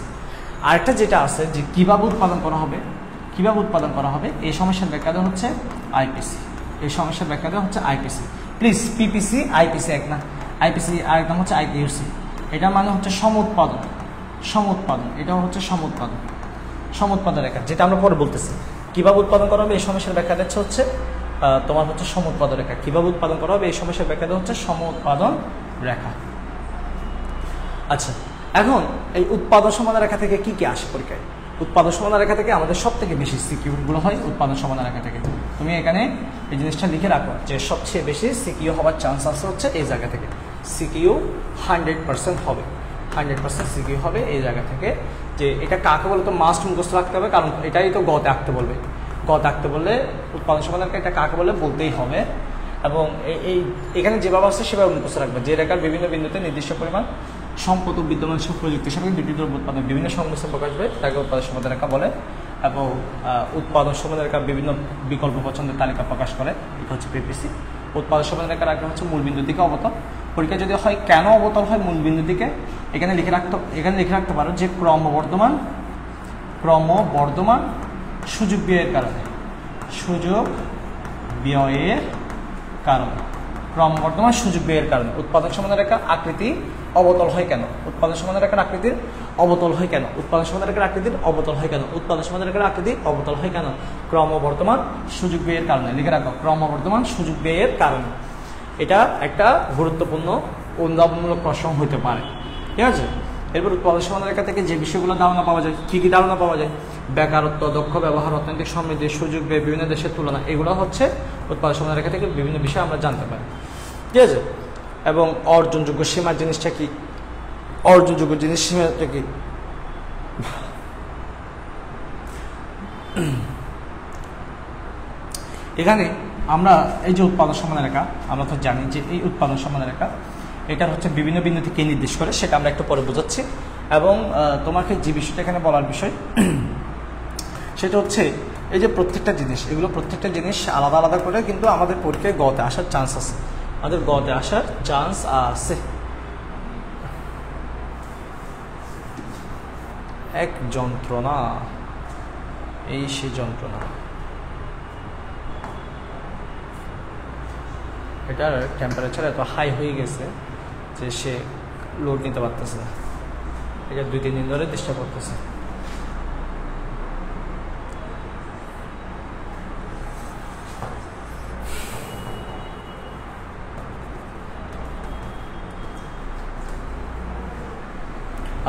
আরেকটা যেটা আছে যে কিভাবে উৎপাদন করা হবে, এই সমস্যার ব্যাখ্যা দেওয়া হচ্ছে আইপিসি। প্লিজ, পিপিসি আইপিসি এক না, আইপিসি আরেকদম হচ্ছে আইপিএসি। এটা মানে হচ্ছে সমুৎপাদন, এটাও হচ্ছে সমুৎপাদন রেখা, যেটা আমরা পরে বলতেছি। কিভাবে উৎপাদন করা হবে এই সমস্যার ব্যাখ্যা দিচ্ছে হচ্ছে তোমার হচ্ছে সমুৎপাদন রেখা। কিভাবে উৎপাদন করা হবে এই সমস্যার ব্যাখ্যা দেওয়া হচ্ছে সমুৎপাদন রেখা। আচ্ছা, এখন এই উৎপাদন সমাধান রেখা থেকে কি আসে পরীক্ষায়? উৎপাদন সমাধান রেখা থেকে আমাদের সব থেকে বেশি সিকিউরগুলো হয় উৎপাদন সমাধান রেখা থেকে। তুমি এখানে এই জিনিসটা লিখে রাখো যে সবচেয়ে বেশি সিকিউ হওয়ার চান্স আছে হচ্ছে এই জায়গা থেকে। সিকিউ 100% হবে, 100% সিকিউ হবে এই জায়গা থেকে। যে এটা কাকে বলে তো মাস্ট মুখস্থ রাখতে হবে, কারণ এটাই তো গতে আঁকতে বলবে। গতে আঁকতে বললে উৎপাদন সমাধান রেখা এটা কাকে বলে বলতেই হবে। এবং এখানে যেভাবে আসছে সেভাবে মুখস্থ রাখবে। যে রেখার বিভিন্ন বিন্দুতে নির্দিষ্ট পরিমাণ সম্পদ ও বিদ্যমান সব প্রযুক্তির সাথে দুটি দ্রব্য উৎপাদন বিভিন্ন সংমিশ্রণ প্রকাশ পায় তাকে উৎপাদন সমাধান রেখা বলে। এবং উৎপাদন সমাধান রেখা বিভিন্ন বিকল্প পছন্দের তালিকা প্রকাশ করে, এটা হচ্ছে পিপিসি। উৎপাদন সমাধান রেখার আগে হচ্ছে মূল বিন্দুর দিকে অবতল। পরীক্ষা যদি হয় কেন অবতল হয় মূল বিন্দুর দিকে, এখানে লিখে রাখতে পারো যে ক্রমবর্ধমান সুযোগ ব্যয়ের কারণে, ক্রমবর্ধমান সুযোগ ব্যয়ের কারণে উৎপাদন সমাধান রেখার আকৃতি অবতল হয় কেন? উৎপাদন সমাধান রেখার আকৃতির অবতল হয় কেন? উৎপাদন সমাধান রেখার আকৃতির অবতল হয় কেন? উৎপাদন সমাধান রেখার আকৃতি অবতল হয় কেন? ক্রমবর্ধমান সুযোগ ব্যয়ের কারণে। লিখে রাখো, ক্রমবর্ধমান সুযোগ ব্যয়ের কারণে। এটা একটা গুরুত্বপূর্ণ অনুধাবনমূলক প্রশ্ন হতে পারে, ঠিক আছে। এরপর উৎপাদন সমাধান রেখা থেকে যে বিষয়গুলো ধারণা পাওয়া যায়, কি ধারণা পাওয়া যায়? বেকারত্ব, দক্ষ ব্যবহার, অর্থনৈতিক সমৃদ্ধি, সুযোগ ব্যয়, বিভিন্ন দেশের তুলনা, এগুলো হচ্ছে উৎপাদন সীমা রেখা থেকে বিভিন্ন বিষয় আমরা জানতে পারি, ঠিক আছে। এবং অর্জনযোগ্য সীমার জিনিসটা কি, অর্জনযোগ্য জিনিস সীমাটা কি, এখানে আমরা এই যে উৎপাদন সীমা রেখা, আমরা তো জানি যে এই উৎপাদন সীমা রেখা এটা হচ্ছে বিভিন্ন বিন্দু থেকে নির্দেশ করে, সেটা আমরা একটু পরে বোঝাচ্ছি। এবং তোমাকে যে বিষয়টা এখানে বলার বিষয় সেটা হচ্ছে এই যে প্রত্যেকটা জিনিস, এগুলো প্রত্যেকটা জিনিস আলাদা আলাদা করে কিন্তু আমাদের পরীক্ষায় গতে আসার চান্স আছে, আমাদের গতে আসার চান্স আছে। এক যন্ত্রণা, এই সে যন্ত্রণা, এটার টেম্পারেচার এত হাই হয়ে গেছে যে সে লোড নিতে পারতেছে না, এটা 2-3 দিন ধরে ডিস্টার্ব করতেছে।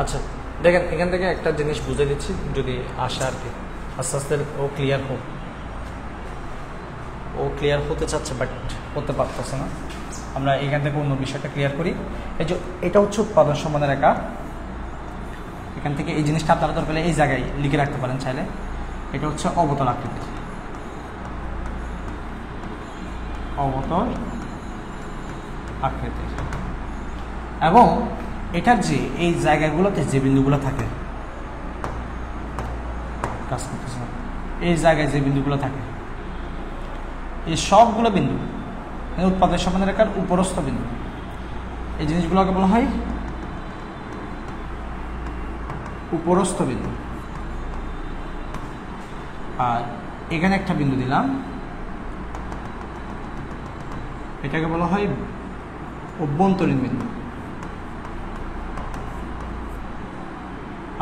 আচ্ছা দেখেন, এখান থেকে একটা জিনিস বুঝে দিচ্ছি যদি আসে আর কি, আস্তে আস্তে ও ক্লিয়ার হোক, ও ক্লিয়ার হতে চাচ্ছে বাট হতে পারতেছে না। আমরা এখান থেকে অন্য বিষয়টা ক্লিয়ার করি। এই যে এটা হচ্ছে উৎপাদন সীমা রেখা, এখান থেকে এই জিনিসটা আপনারা দরকার এই জায়গায় লিখে রাখতে পারেন চাইলে। এটা হচ্ছে অবতল আকৃতির, অবতল আকৃতির, এবং এটার যে এই জায়গাগুলোতে যে বিন্দুগুলো থাকে, কাজ করতেছে না, এই জায়গায় যে বিন্দুগুলো থাকে এই সবগুলো বিন্দু উৎপাদন সীমা রেখার উপরস্থ বিন্দু, এই জিনিসগুলোকে বলা হয় উপরস্থ বিন্দু। আর এখানে একটা বিন্দু দিলাম, এটাকে বলা হয় অভ্যন্তরীণ বিন্দু।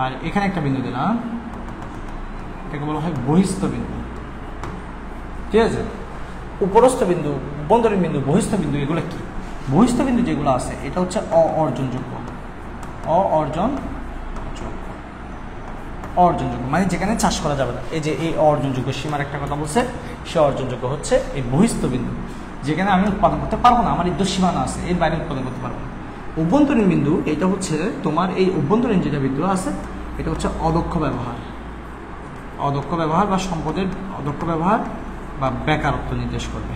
আর এখানে একটা বিন্দু দিলাম, এটাকে বলা হয় বহিস্থ বিন্দু, ঠিক আছে। উপরস্থ বিন্দু, অভ্যন্তরীণ বিন্দু, বহিস্থ বিন্দু, এগুলো কি? বহিস্থ বিন্দু যেগুলো আছে এটা হচ্ছে অর্জনযোগ্য, অর্জনযোগ্য মানে যেখানে চাষ করা যাবে না। এই যে এই অর্জনযোগ্য সীমার একটা কথা বলছে, সে অর্জনযোগ্য হচ্ছে এই বহিস্থ বিন্দু, যেখানে আমি উৎপাদন করতে পারবো না, আমার ইদ্যুৎ সীমানা আছে, এর বাইরে উৎপাদন করতে পারবো না। অভ্যন্তরীণ বিন্দু এটা হচ্ছে তোমার এই অভ্যন্তরীণ যেটা বিন্দু আছে এটা হচ্ছে অদক্ষ ব্যবহার, অদক্ষ ব্যবহার বা সম্পদের অদক্ষ ব্যবহার বা বেকারত্ব নির্দেশ করবে,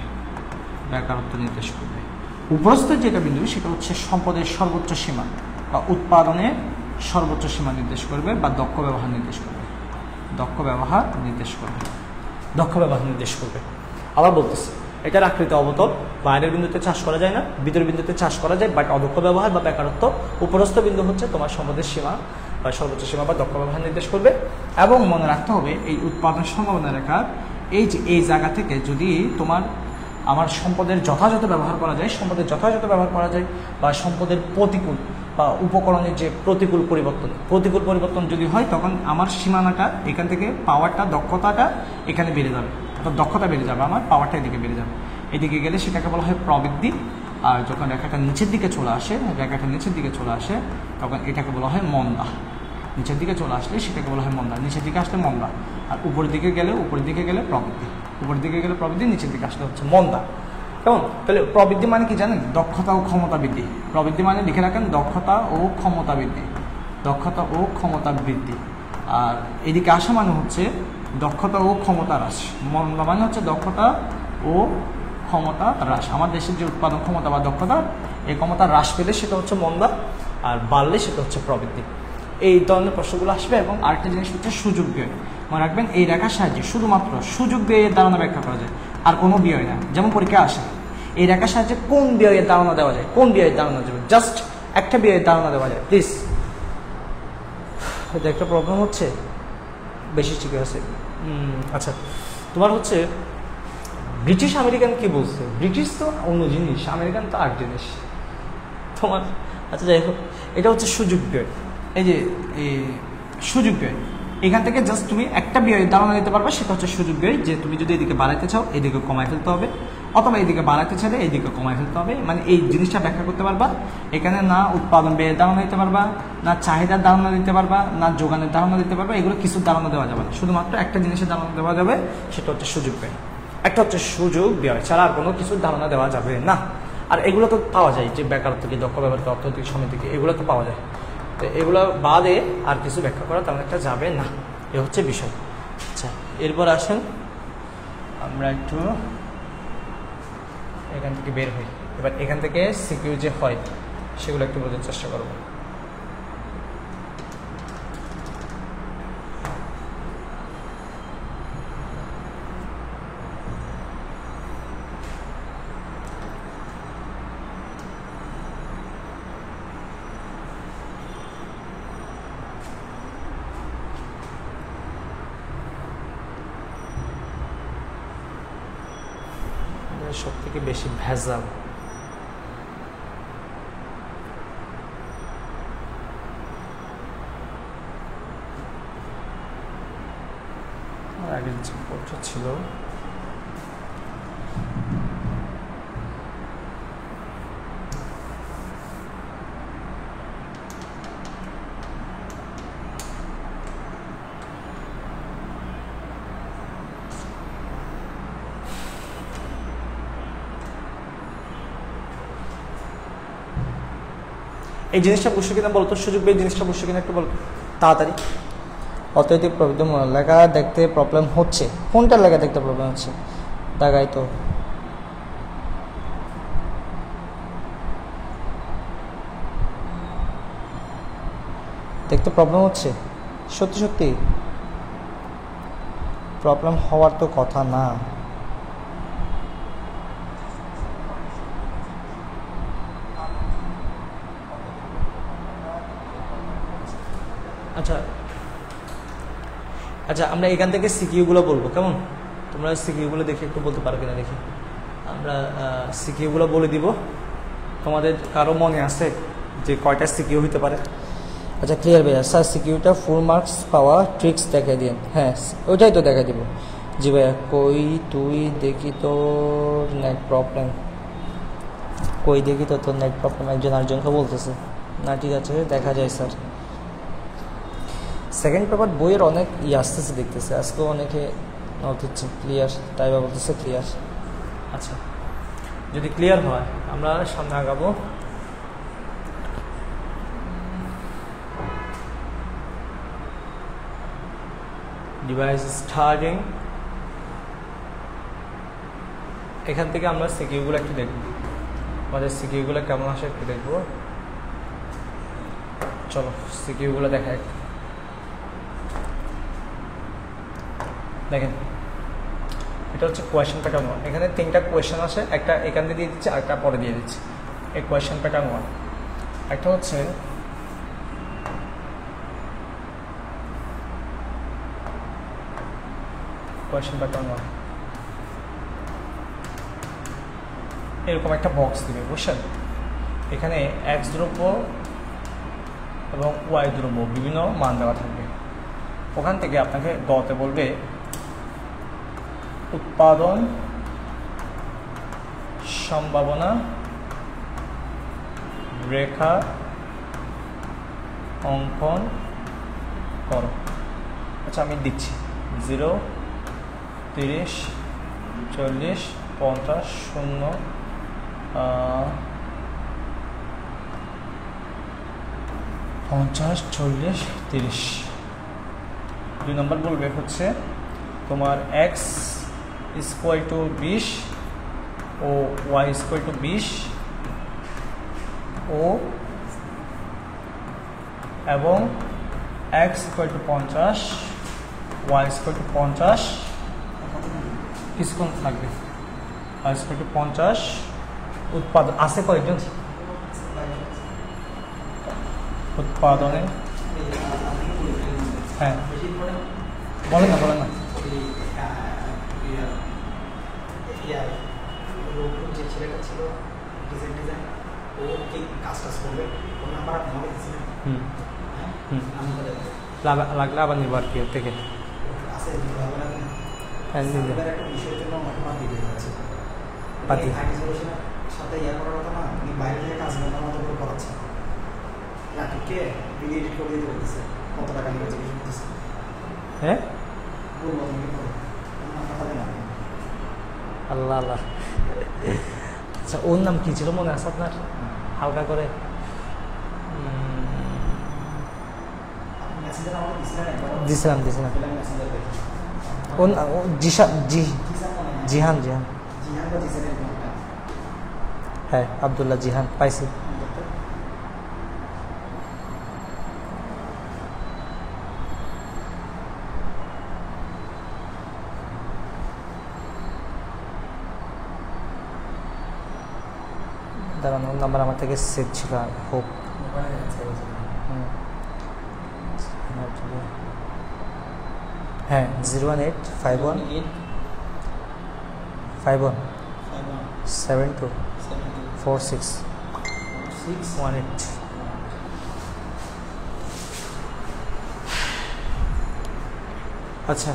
বেকারত্ব নির্দেশ করবে। উপরস্থ যেটা বিন্দু সেটা হচ্ছে সম্পদের সর্বোচ্চ সীমা বা উৎপাদনের সর্বোচ্চ সীমা নির্দেশ করবে বা দক্ষ ব্যবহার নির্দেশ করবে, দক্ষ ব্যবহার নির্দেশ করবে, দক্ষ ব্যবহার নির্দেশ করবে। আবার বলতেছি, এটার আকৃতি অবতল, বাইরের বিন্দুতে চাষ করা যায় না, ভিতরের বিন্দুতে চাষ করা যায়, বাট অদক্ষ ব্যবহার বা বেকারত্ব। উপরস্থ বিন্দু হচ্ছে তোমার সম্পদের সীমা বা সর্বোচ্চ সীমা বা দক্ষ ব্যবহার নির্দেশ করবে। এবং মনে রাখতে হবে এই উৎপাদন সম্ভাবনা রেখার এই যে এই জায়গা থেকে যদি তোমার আমার সম্পদের যথাযথ ব্যবহার করা যায়, সম্পদের যথাযথ ব্যবহার করা যায়, বা সম্পদের প্রতিকূল বা উপকরণের যে প্রতিকূল পরিবর্তন যদি হয়, তখন আমার সীমানাটা এখান থেকে পাওয়ারটা, দক্ষতাটা এখানে বেড়ে যাবে, তো দক্ষতা বেড়ে যাবে, আমার পাওয়ারটা এদিকে বেড়ে যাবে। এদিকে গেলে সেটাকে বলা হয় প্রবৃদ্ধি। আর যখন রেখাটা নিচের দিকে চলে আসে, তখন এটাকে বলা হয় মন্দা। নিচের দিকে চলে আসলে সেটাকে বলা হয় মন্দা, নিচের দিকে আসলে মন্দা। আর উপরের দিকে গেলে প্রবৃদ্ধি, উপরের দিকে গেলে প্রবৃদ্ধি, নিচের দিকে আসলে হচ্ছে মন্দা। কেমন? তাহলে প্রবৃদ্ধি মানে কি জানেন? দক্ষতা ও ক্ষমতা বৃদ্ধি। প্রবৃদ্ধি মানে লিখে রাখেন দক্ষতা ও ক্ষমতা বৃদ্ধি, দক্ষতা ও ক্ষমতা বৃদ্ধি। আর এদিকে আসা মানে হচ্ছে দক্ষতা ও ক্ষমতা হ্রাস। মন্দা মানে হচ্ছে দক্ষতা ও ক্ষমতা হ্রাস। আমার দেশের যে উৎপাদন ক্ষমতা বা দক্ষতা, এই ক্ষমতা হ্রাস পেলে সেটা হচ্ছে মন্দা, আর বাড়লে সেটা হচ্ছে প্রবৃদ্ধি। এই ধরনের প্রশ্নগুলো আসবে। এবং আরেকটা জিনিস হচ্ছে সুযোগ ব্যয়। মনে রাখবেন এই রেখার সাহায্যে শুধুমাত্র সুযোগ ব্যয়ের ধারণা ব্যাখ্যা করা যায়, আর কোনো ব্যয় না। যেমন পরীক্ষা আসে এই রেখার সাহায্যে কোন ব্যয়ের ধারণা দেওয়া যায়, কোন ব্যয়ের ধারণা যাবে, জাস্ট একটা ব্যয়ের ধারণা দেওয়া যায়। প্লিজ, এটা একটা প্রবলেম হচ্ছে বেশি, ঠিক আছে। আচ্ছা, তোমার হচ্ছে ব্রিটিশ আমেরিকান কি বলছে? ব্রিটিশ তো অন্য জিনিস, আমেরিকান তো আর জিনিস তোমার। আচ্ছা যাই হোক, এটা হচ্ছে সুযোগ ব্যয়। এই যে সুযোগ ব্যয়, এখান থেকে জাস্ট তুমি একটা ব্যয়ের ধারণা দিতে পারবে, সেটা হচ্ছে সুযোগ ব্যয়। যে তুমি যদি এদিকে বাড়াইতে চাও, এদিকে কমায় ফেলতে হবে, অথবা এইদিকে বাড়াতে চাইলে এইদিকে কমায় ফেলতে হবে। মানে এই জিনিসটা ব্যাখ্যা করতে পারবা, এখানে না উৎপাদন ব্যয়ের ধারণা দিতে পারবা, না চাহিদার ধারণা দিতে পারবা, না যোগানের ধারণা দিতে পারবা, এগুলো কিছু ধারণা দেওয়া যাবে না। শুধুমাত্র একটা জিনিসের ধারণা দেওয়া যাবে, সেটা হচ্ছে সুযোগ ব্যয়। একটা হচ্ছে সুযোগ ব্যয় ছাড়া আর কোনো কিছুর ধারণা দেওয়া যাবে না। আর এগুলো তো পাওয়া যায়, যে বেকারত্ব কি, দক্ষ ব্যবহার, অর্থনৈতিক সমিতি কি, এগুলো তো পাওয়া যায়। তো এগুলো বাদে আর কিছু ব্যাখ্যা করা তেমন একটা যাবে না, এ হচ্ছে বিষয়। আচ্ছা, এরপর আসেন আমরা একটু এখান থেকে বের হই। এবার এখান থেকে সিকিউ যে হয় সেগুলো একটু বোঝার চেষ্টা করব। সব থেকে বেশি ভেজাল আগের যে পত্র ছিল এই জিনিসটা বুঝছো কিনা বলতো, সুযোগ পেয়ে জিনিসটা বুঝছো কিনা একটু বলতো তাড়াতাড়ি। অত্যধিক প্রবৃদ্ধি লেখা দেখতে প্রবলেম হচ্ছে, কোনটার লেখা দেখতে প্রবলেম হচ্ছে? দেখাই তো, দেখতে প্রবলেম হচ্ছে? সত্যি সত্যি প্রবলেম হওয়ার তো কথা না। আচ্ছা আচ্ছা, আমরা এখান থেকে সিকিউগুলো বলবো, কেমন? তোমরা সিকিউগুলো দেখে একটু বলতে পারো কিনা দেখি। আমরা সিকিউগুলো বলে দিব। তোমাদের কারো মনে আছে যে কয়টা সিকিউ হইতে পারে? আচ্ছা, ক্লিয়ার ভাইয়া। স্যার সিকিউটা ফুল মার্কস পাওয়া ট্রিক্স দেখাই দিন। হ্যাঁ, ওইটাই তো দেখাই দিব। জি ভাইয়া। কই তুই দেখি তোর নেট প্রবলেম, কই দেখি তো তোর নেট প্রবলেম, একজন আরেকজনকে বলতেছে না। ঠিক আছে, দেখা যায় স্যার। সেকেন্ড পেপার বইয়ের অনেক আসতেছে দেখতেছে, আজকেও অনেকে নোট দিচ্ছে ক্লিয়ার, তাই বা বলতেছে ক্লিয়ার। আচ্ছা, যদি ক্লিয়ার হয় আমরা সামনে আগাবো। ডিভাইস স্টার্টিং, এখান থেকে আমরা সিকিউগুলো একটু দেখব, আমাদের সিকিউগুলো কেমন আসে একটু দেখব। চলো সিকিউগুলো দেখা একটু দেখেন। এটা হচ্ছে কোয়েশ্চেন প্যাটার্ন 1। এখানে 3টা কোয়েশ্চেন আসে, একটা এখান দিয়ে দিয়ে দিচ্ছে, আরেকটা পরে দিয়ে দিচ্ছে। এই কোয়েশ্চেন প্যাটার্ন 1। একটা হচ্ছে কোয়েশ্চেন প্যাটার্ন 1, এরকম একটা বক্স দিবে, বুঝছেন? এখানে এক্স দ্রব্য এবং ওয়াই দ্রব্য বিভিন্ন মান দেওয়া থাকবে। ওখান থেকে আপনাকে গতে বলবে উৎপাদন সম্ভাবনা রেখা অঙ্কন করো। আচ্ছা, আমি দিচ্ছি 0, 30, 40, 50, 0, 50, 40, 30। 2 নম্বর বলবে হচ্ছে তোমার x ইকুয়াল টু 20 ও y ইকুয়াল টু 20 ও এবং x equal to 50, y equal to 50, কিছুক্ষণ থাকবে, y ইকুয়াল টু 50। উৎপাদন আছে কয়েকজন? উৎপাদনে হ্যাঁ বলেন না, বলেন না। যে ছেলেটা ছিল ডিজাইন ও কি কাজ করবে, ওর নাম্বার আপনি আমাকে দিয়েছিলেন। লাগলে আবার নিব আর কি ওর থেকে। হ্যাঁ, একটা বিষয়ের জন্য আমার দিতে যাচ্ছে, পাতি সাথে ইয়া করার কথা না, উনি বাইরে থেকে কাজ মতো মতো করে করাচ্ছে। রাকিবকে ভিডিও এডিট করে দিতে বলতেছে, কত টাকা নিয়ে জিজ্ঞেস করতেছে। হ্যাঁ বলবো তুমি করো, আমার কথা দেন না। আল্লাহ আল্লাহ। আচ্ছা ওর নাম কি ছিল মনে আছে আপনার? হালকা করে আপনি মেসেঞ্জার আমাকে দিছিলেন একবার? দিছিলাম দিছিলাম। মেসেঞ্জার দেখি। জিহান জিহান বা জিসানের কোনটা? হ্যাঁ আব্দুল্লাহ জিহান পাইছি। দাঁড়ান ওর নাম্বার আমার থেকে সেভ ছিল হোপ। হ্যাঁ 01851 51 72 46 18। আচ্ছা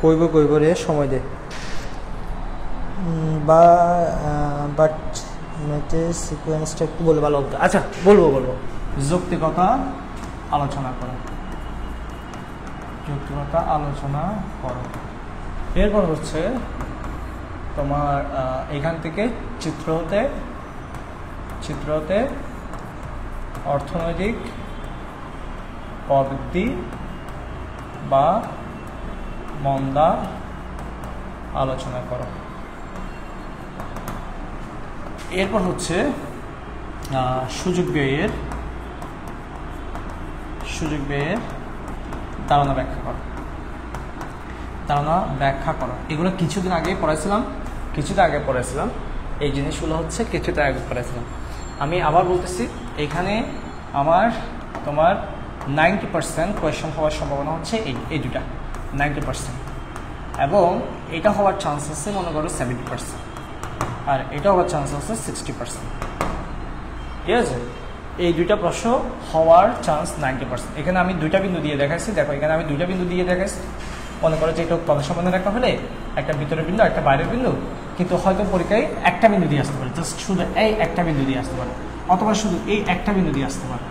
কইব রে সময় দে বা বাট মেটে সিকোয়েন্সটা একটু বলে ভালো হতো। আচ্ছা বলবো যৌক্তিকতা আলোচনা করো, যৌক্তিকতা আলোচনা করো। এরপর হচ্ছে তোমার এখান থেকে চিত্র হতে অর্থনৈতিক প্রবৃদ্ধি বা মন্দা আলোচনা করো। এরপর হচ্ছে সুযোগ ব্যয়ের ধারণা ব্যাখ্যা করো। এগুলো কিছুদিন আগে পড়াইছিলাম। এই জিনিসগুলো হচ্ছে কিছুটা আগে পড়াইছিলাম। আমি আবার বলতেছি, এখানে তোমার 90% কোয়েশ্চন হওয়ার সম্ভাবনা হচ্ছে এই দুটা 90%, এবং এটা হওয়ার চান্স আছে মনে করো 70%, আর এটা হওয়ার চান্স আছে 60%। ঠিক আছে, এই দুইটা প্রশ্ন হওয়ার চান্স 90%। এখানে আমি দুইটা বিন্দু দিয়ে দেখাইছি, দেখো এখানে আমি দুইটা বিন্দু দিয়ে দেখাইছি। মনে করো যে এটা উৎপাদন সম্বন্ধে রেখা হলে একটা ভিতরের বিন্দু একটা বাইরের বিন্দু, কিন্তু হয়তো পরীক্ষায় একটা বিন্দু দিয়ে আসতে পারে, জাস্ট শুধু এই একটা বিন্দু দিয়ে আসতে পারে, অথবা শুধু এই একটা বিন্দু দিয়ে আসতে পারে।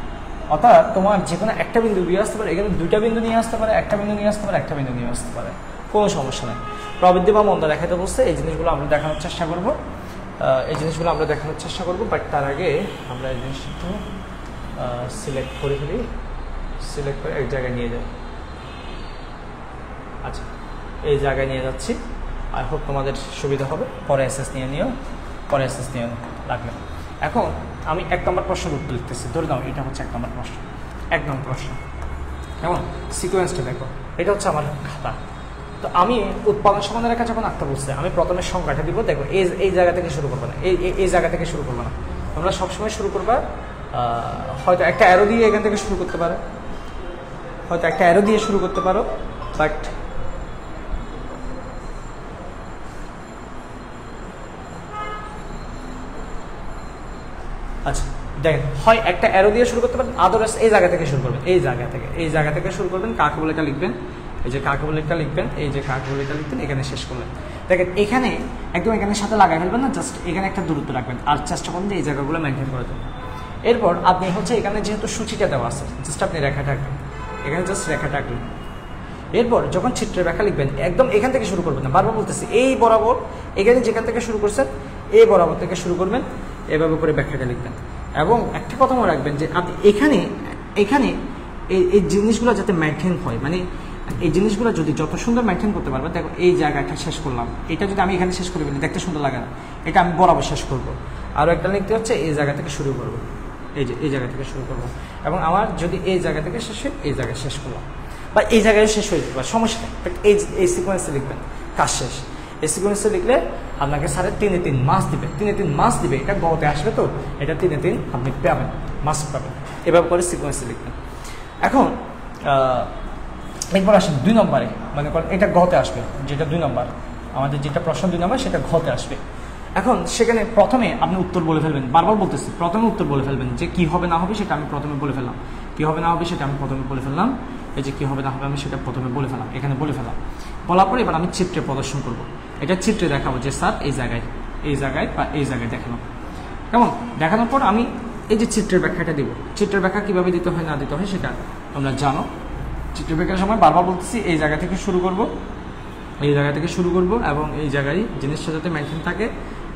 অর্থাৎ তোমার যে কোনো একটা বিন্দু দিয়ে আসতে পারে, এখানে দুইটা বিন্দু নিয়ে আসতে পারে, একটা বিন্দু নিয়ে আসতে পারে, একটা বিন্দু নিয়ে আসতে পারে, কোনো সমস্যা নেই। প্রবৃদ্ধি বা মন্দা দেখাতে বলছে, এই জিনিসগুলো আমরা দেখানোর চেষ্টা করবো। বাট তার আগে আমরা এই জিনিসটা সিলেক্ট করে এক জায়গায় নিয়ে যাই। আচ্ছা এই জায়গায় নিয়ে যাচ্ছি, আই হোপ তোমাদের সুবিধা হবে। পরে এসএস নিয়ে লাগবে। এখন আমি 1 নম্বর প্রশ্নের উত্তর লিখতেছি। ধরে নাও এটা হচ্ছে 1 নম্বর প্রশ্ন। 1 নম্বর প্রশ্ন কেমন? সিকোয়েন্সটা দেখো, এটা হচ্ছে আমার খাতা। তো আমি উৎপাদন সম্বন্ধে রেখা যখন আঁকতে বলছে, আমি প্রথমে সংখ্যাটা দিব। দেখো এই জায়গা থেকে শুরু করবো না, এই জায়গা থেকে শুরু করবো না। তোমরা সবসময় শুরু করবা হয়তো একটা অ্যারো দিয়ে এখান থেকে শুরু করতে পারো, বাট আচ্ছা দেখেন, হয় একটা অ্যারো দিয়ে শুরু করতে পারেন, আদারওয়াইজ এই জায়গা থেকে শুরু করবেন। এই জায়গা থেকে শুরু করবেন। কাকে বলে এটা লিখবেন, এই যে কাকে বলে এটা লিখবেন, এখানে শেষ করলেন। দেখেন এখানে একদম এখানে সাথে লাগাই ফেলবেন না, জাস্ট এখানে একটা দূরত্ব রাখবেন, আর চেষ্টা করবেন এই জায়গাগুলো মেনটেন করে দেবেন। এরপর আপনি হচ্ছে এখানে যেহেতু সূচিটা দেওয়া আছে, জাস্ট আপনি রেখাটা আঁকবেন, এখানে জাস্ট রেখাটা আঁকলেন। এরপর যখন চিত্রের রেখা লিখবেন, একদম এখান থেকে শুরু করবেন না, বারবার বলতেছি এই বরাবর, এখানে যেখান থেকে শুরু করছেন এই বরাবর থেকে শুরু করবেন, এভাবে করে ব্যাখ্যাটা লিখবেন। এবং একটা কথা মনে রাখবেন যে আপনি এখানে এই জিনিসগুলো যাতে মেনটেন হয়, মানে এই জিনিসগুলো যদি যত সুন্দর মেনটেন করতে পারবেন। দেখো এই জায়গাটা শেষ করলাম, এটা যদি আমি এখানে শেষ করে ফেলি দেখতে সুন্দর লাগে না, এটা আমি বরাবর শেষ করবো। আরও একটা লিখতে হচ্ছে এই জায়গা থেকে শুরু করবো, এই জায়গা থেকে শুরু করবো, এবং আমার যদি এই জায়গা থেকে শেষ হয় এই জায়গায় শেষ করলাম, বা এই জায়গায় শেষ হয়ে যেতে পারে, সমস্যা নেই। বাট এই সিকোয়েন্সে লিখবেন, কাজ শেষ। এই সিকোয়েন্সে লিখলে আপনাকে স্যারের 3-3 মাস দিবে। এটা গতে আসবে, তো এটা 3-3 আপনি পাবেন, মাস পাবেন। এভাবে করে সিকোয়েন্সে লিখবেন। এখন এরপর আসেন 2 নম্বরে, মানে করেন এটা ঘতে আসবে, যেটা 2 নম্বর, আমাদের যেটা প্রশ্ন 2 নম্বর সেটা ঘতে আসবে। এখন সেখানে প্রথমে আপনি উত্তর বলে ফেলবেন, বারবার বলতেছি প্রথমে উত্তর বলে ফেলবেন, যে কি হবে না হবে সেটা আমি প্রথমে বলে ফেললাম, এই যে কি হবে না হবে আমি সেটা প্রথমে বলে ফেলাম, এখানে বলে ফেলাম। বলার পর এবার আমি চিত্রে প্রদর্শন করব, এটা চিত্রে দেখাবো যে স্যার এই জায়গায় এই জায়গায় বা এই জায়গায় দেখালাম। কেমন? দেখানোর পর আমি এই যে চিত্রের ব্যাখ্যাটা দিব। চিত্রের ব্যাখ্যা কীভাবে দিতে হয় না দিতে হয় সেটা তোমরা জানো। চিত্রের ব্যাখ্যার সময় বারবার বলতেছি এই জায়গা থেকে শুরু করব, এই জায়গা থেকে শুরু করব এবং এই জায়গায় জিনিসটা যাতে মেনটেন থাকে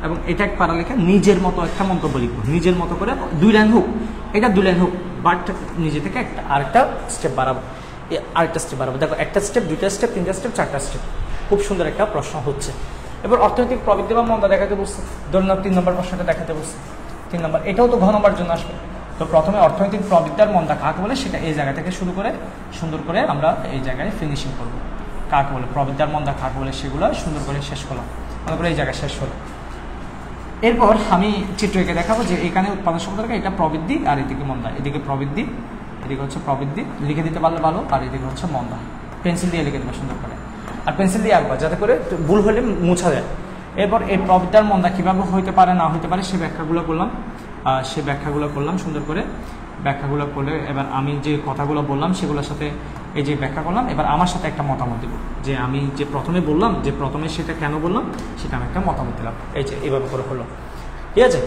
এবং এটা এক পারা লেখা নিজের মতো একটা মন্তব্য লিখবো, নিজের মতো করে 2 লাইন হোক, এটা 2 লাইন হোক, বাট নিজে থেকে আরেকটা স্টেপ বাড়াবো, আরেকটা স্টেপ বাড়াবো। দেখো একটা স্টেপ, 2টা স্টেপ, 3টা স্টেপ, 4টা স্টেপ। খুব সুন্দর একটা প্রশ্ন হচ্ছে। এবার অর্থনৈতিক প্রবৃদ্ধি বা মন্দা দেখাতে বসছে, ধরুন 3 নম্বর প্রশ্নটা দেখাতে বসছে। 3 নম্বর এটাও তো ঘ নম্বর জন্য আসবে। তো প্রথমে অর্থনৈতিক প্রবৃদ্ধি আর মন্দা কাকে বলে সেটা এই জায়গা থেকে শুরু করে সুন্দর করে আমরা এই জায়গায় ফিনিশিং করবো। কাকে বলে প্রবৃদ্ধি আর মন্দা কাকে বলে সেগুলো সুন্দর করে শেষ করলাম, মনে করে এই জায়গায় শেষ হলো। এরপর আমি চিত্র এঁকে দেখাবো যে এখানে উৎপাদন সম্পর্কে এটা প্রবৃদ্ধি আর এদিকে মন্দা, এদিকে প্রবৃদ্ধি, এদিকে হচ্ছে প্রবৃদ্ধি, লিখে দিতে পারলে ভালো, আর এদিকে হচ্ছে মন্দা। পেন্সিল দিয়ে লিখে দেবে সুন্দর করে, আর পেন্সিল দিয়ে আঁকবা যাতে করে ভুল হলে মুছা যায়। এরপর এই প্রবৃদ্ধি আর মন্দা কীভাবে হইতে পারে না হইতে পারে সে ব্যাখ্যাগুলো করলাম সুন্দর করে ব্যাখ্যাগুলো করলে এবার আমি যে কথাগুলো বললাম সেগুলোর সাথে এই যে ব্যাখ্যা করলাম, এবার আমার সাথে একটা মতামত দেবো যে আমি যে প্রথমে বললাম যে প্রথমে সেটা কেন বললাম সেটা আমি একটা মতামত দিলাম। এই যে এইভাবে করে হলো, ঠিক আছে।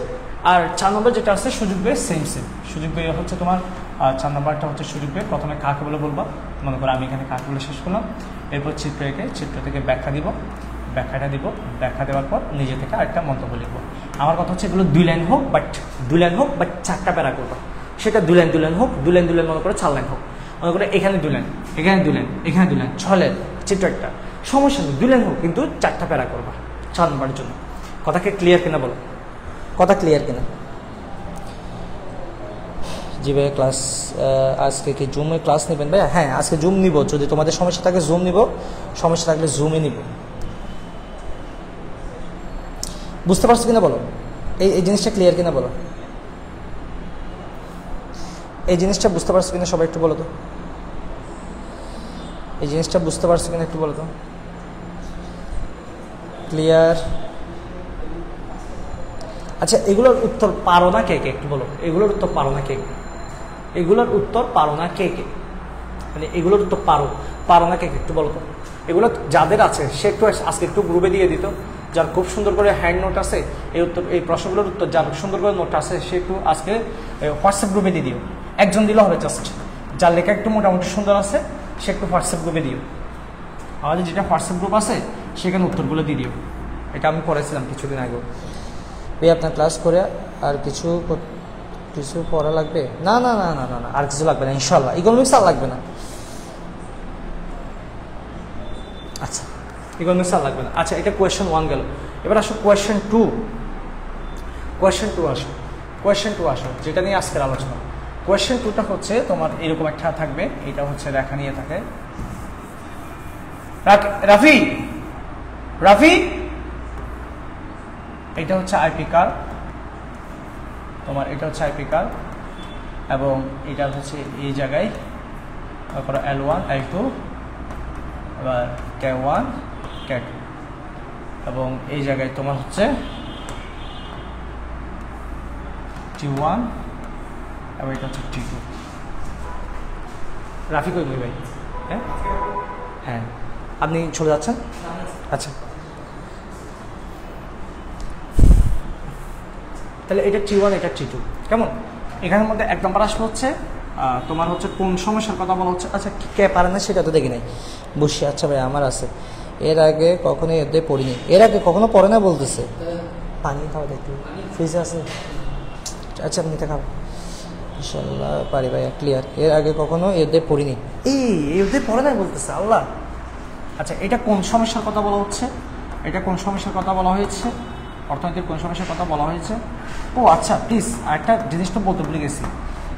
আর 4 নম্বর যেটা আছে সুযোগ ব্যয়, সেম সুযোগ ব্যয় হচ্ছে তোমার 4 নম্বরটা হচ্ছে সুযোগ ব্যয়। প্রথমে কাকে বলে বলবা, মনে করো আমি এখানে কাকে বলে শেষ করলাম। এরপর চিত্র এঁকে চিত্র থেকে ব্যাখ্যা দিব, ব্যাখ্যাটা দিব, ব্যাখ্যা দেওয়ার পর নিজে থেকে আরেকটা মন্তব্য লিখবো। আমার কথা হচ্ছে এগুলো 2 লাইন হোক, বাট 4টা প্যারা করবা। সেটা 2 লাইন হোক, 2 লাইন মনে করে 4 লাইন হোক, মনে করে এখানে 2 লাইন, এখানে 2 লাইন, এখানে 2 লাইন, 6 লাইন চিত্র একটা, সমস্যা নেই। 2 লাইন হোক, কিন্তু 4টা প্যারা করবা 4 নম্বরের জন্য। কথাকে ক্লিয়ার কিনা বলো? কথা ক্লিয়ার কিনা? জি ভাইয়া ক্লাস আজকে কি জুমে ক্লাস নেবেন ভাইয়া? হ্যাঁ আজকে জুম নিব, যদি তোমাদের সমস্যা থাকে জুম নিব, সমস্যা থাকলে জুমে নিব। বুঝতে পারছো কিনা বলো? এই জিনিসটা ক্লিয়ার কিনা বলো? এই জিনিসটা বুঝতে পারছো কিনা সবাই একটু বলো তো? এই জিনিসটা বুঝতে পারছো কিনা একটু বলো তো? ক্লিয়ার? আচ্ছা এগুলোর উত্তর পারো না কে কে একটু বলো? এগুলোর উত্তর পারো না কে কে? এগুলোর উত্তর পারো না কে কে? মানে এগুলোর উত্তর পারো না কে কে একটু বলো তো? এগুলো যাদের আছে সে একটু আজকে একটু গ্রুপে দিয়ে দিত, যার খুব সুন্দর করে হ্যান্ড নোট আছে এই প্রশ্নগুলোর উত্তর যার সুন্দর করে নোট আছে সে একটু আজকে হোয়াটসঅ্যাপ গ্রুপে দিয়ে দিও। একজন দিলে হবে জাস্ট, যার লেখা একটু মোটামুটি সুন্দর আছে সে একটু হোয়াটসঅ্যাপ গ্রুপে দিও। আমাদের যেটা হোয়াটসঅ্যাপ গ্রুপ আছে সেখানে উত্তরগুলো দিয়ে দিও। এটা আমি করেছিলাম কিছুদিন আগে। ভাই আপনার ক্লাস করে আর কিছু পড়া লাগবে? না না না না না না আর কিছু লাগবে না ইনশাল্লাহ, ইকোনমিক্স আর লাগবে না। আচ্ছা ইকোনমিক্স আর লাগবে না। আচ্ছা এটা কোয়েশ্চেন 1 গেল। এবার আসো কোয়েশ্চেন 2 আসো যেটা নিয়ে আজকের আলোচনা। কোয়েশ্চেন 2টা হচ্ছে তোমার এরকম একটা থাকবে, এটা হচ্ছে রেখা নিয়ে থাকে। রাফি এটা হচ্ছে আইপি কার, তোমার এটা হচ্ছে আইপি কার এবং এটা হচ্ছে এই জায়গায় তারপরে L1 L2 এবার K1 K2 এবং এই জায়গায় তোমার হচ্ছে T1 এবং এটা হচ্ছে T2। রাফি কই ভাই? হ্যাঁ আপনি চলে যাচ্ছেন? আচ্ছা তাহলে এটা T1 এটা T2 কেমন? এখানের মধ্যে 1 নম্বর আসলে হচ্ছে তোমার হচ্ছে কোন সমস্যার কথা বলা হচ্ছে। আচ্ছা কে পারে না সেটা তো দেখি নাই বসি। আচ্ছা ভাই আমার আছে, এর আগে কখনো এদের পড়িনি, এর আগে কখনো পড়ে না বলতেছে। পানি খাওয়া দেখতে ফ্রিজে আছে? আচ্ছা আপনি খাও ইনশাল্লাহ পারি ভাই ক্লিয়ার। এর আগে কখনো এদের পড়িনি, এদের পড়ে না বলতেছে আল্লাহ। আচ্ছা এটা কোন সমস্যার কথা বলা হচ্ছে? এটা কোন সমস্যার কথা বলা হয়েছে? অর্থনীতির কোন সমস্যার কথা বলা হয়েছে? ও আচ্ছা প্লিজ আরেকটা জিনিস তো বলতে ভুলে গেছি,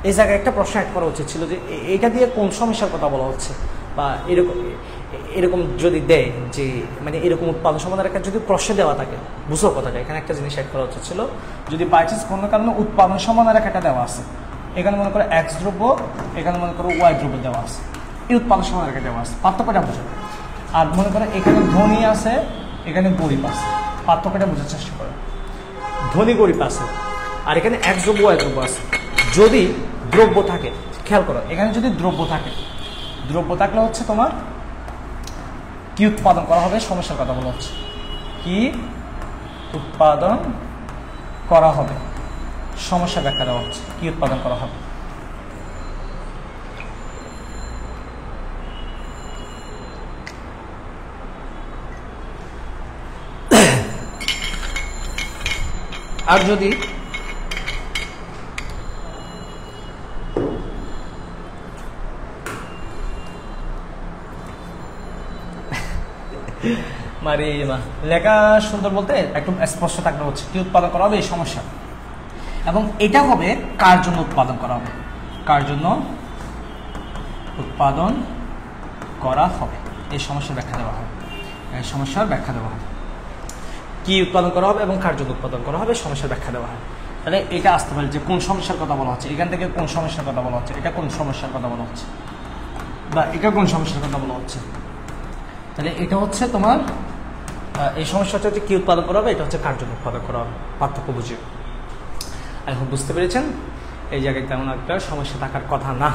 এই জায়গায় একটা প্রশ্ন অ্যাড করা উচিত ছিল যে এইটা দিয়ে কোন সমস্যার কথা বলা হচ্ছে, বা এরকম যদি দেয় যে মানে এরকম উৎপাদন সমাধানের একটা যদি প্রশ্ন দেওয়া থাকে বুঝো কথাটা, এখানে একটা জিনিস অ্যাড করা উচিত ছিল। যদি বাই চান্স কোনো কারণে উৎপাদন সমাধানের একটা দেওয়া আছে, এখানে মনে করো X দ্রব্য, এখানে মনে করো Y দ্রব্য দেওয়া আছে, এই উৎপাদন সমাধানের একটা দেওয়া আছে, পার্থক্যটা বুঝো। আর মনে করো এখানে ধনী আছে, এখানে গরিব আছে, পার্থক্যটা বোঝার চেষ্টা করো। ধনী গরিব আছে আর এখানে X দ্রব্য Y দ্রব্য আছে। যদি দ্রব্য থাকে, খেয়াল করো এখানে যদি দ্রব্য থাকলে হচ্ছে তোমার কি উৎপাদন করা হবে সমস্যার কথা বলা হচ্ছে, কি উৎপাদন করা হবে, সমস্যা ব্যাখ্যা দেওয়া হচ্ছে কি উৎপাদন করা হবে। আর যদি লেখা সুন্দর বলতে একদম স্পষ্ট থাকবে হচ্ছে কি উৎপাদন করা হবে এই সমস্যা, এবং এটা হবে কার জন্য উৎপাদন করা হবে, কার জন্য উৎপাদন করা হবে এই সমস্যার ব্যাখ্যা দেওয়া হবে, এই সমস্যার ব্যাখ্যা দেওয়া হবে কি উৎপাদন করা হবে এবং কার জন্য উৎপাদন করা হবে সমস্যার ব্যাখ্যা দেওয়া হয়। তাহলে এটা আসতে পারে যে কোন সমস্যার কথা বলা হচ্ছে, এখান থেকে কোন সমস্যার কথা বলা হচ্ছে, এটা কোন সমস্যার কথা বলা হচ্ছে, বা এটা কোন সমস্যার কথা বলা হচ্ছে। তাহলে এটা হচ্ছে তোমার এই সমস্যাটা হচ্ছে কি উৎপাদন করা হবে, এটা হচ্ছে কার জন্য উৎপাদন করা হবে, পার্থক্য বুঝিয়ে। এখন বুঝতে পেরেছেন এই জায়গায় তেমন একটা সমস্যা থাকার কথা না,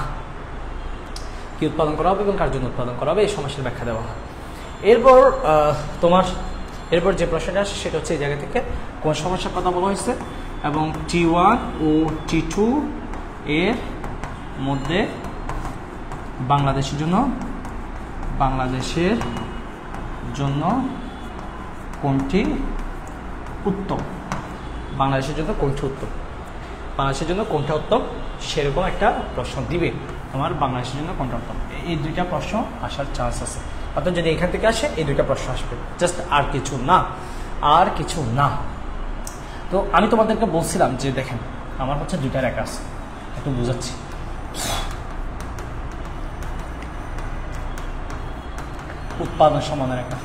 কি উৎপাদন করা হবে এবং কার জন্য উৎপাদন করা হবে এই সমস্যার ব্যাখ্যা দেওয়া হয়। এরপর তোমার এরপর যে প্রশ্নটা আসে সেটা হচ্ছে এই জায়গা থেকে কোন সমস্যার কথা বলা হয়েছে এবং T1 ও T2 এর মধ্যে বাংলাদেশের জন্য কোনটি উত্তম, বাংলাদেশের জন্য কোনটি উত্তম, বাংলাদেশের জন্য কোনটা উত্তম সেরকম একটা প্রশ্ন দিবে তোমার, বাংলাদেশের জন্য কোনটা উত্তম। এই দুইটা প্রশ্ন আসার চান্স আছে, অর্থাৎ যদি এখান থেকে আসে এই দুইটা প্রশ্ন আসবে, জাস্ট আর কিছু না, আর কিছু না। তো আমি তোমাদেরকে বলছিলাম যে দেখেন আমার হচ্ছে দুইটা রেখা আছে, একটু বুঝাচ্ছি। উৎপাদন সমান রেখা,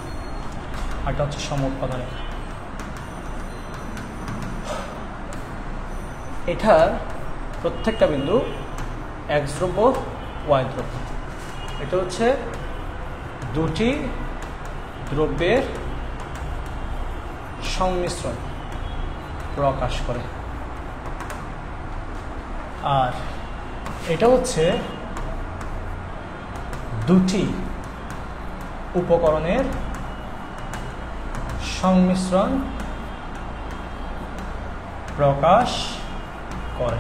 এটা হচ্ছে সম উৎপাদন রেখা। এটার প্রত্যেকটা বিন্দু এক্স দ্রব্য ওয়াই দ্রব্য, এটা হচ্ছে দুটি দ্রব্যের সংমিশ্রণ প্রকাশ করে, আর এটা হচ্ছে দুটি উপকরণের সংমিশ্রণ প্রকাশ করে,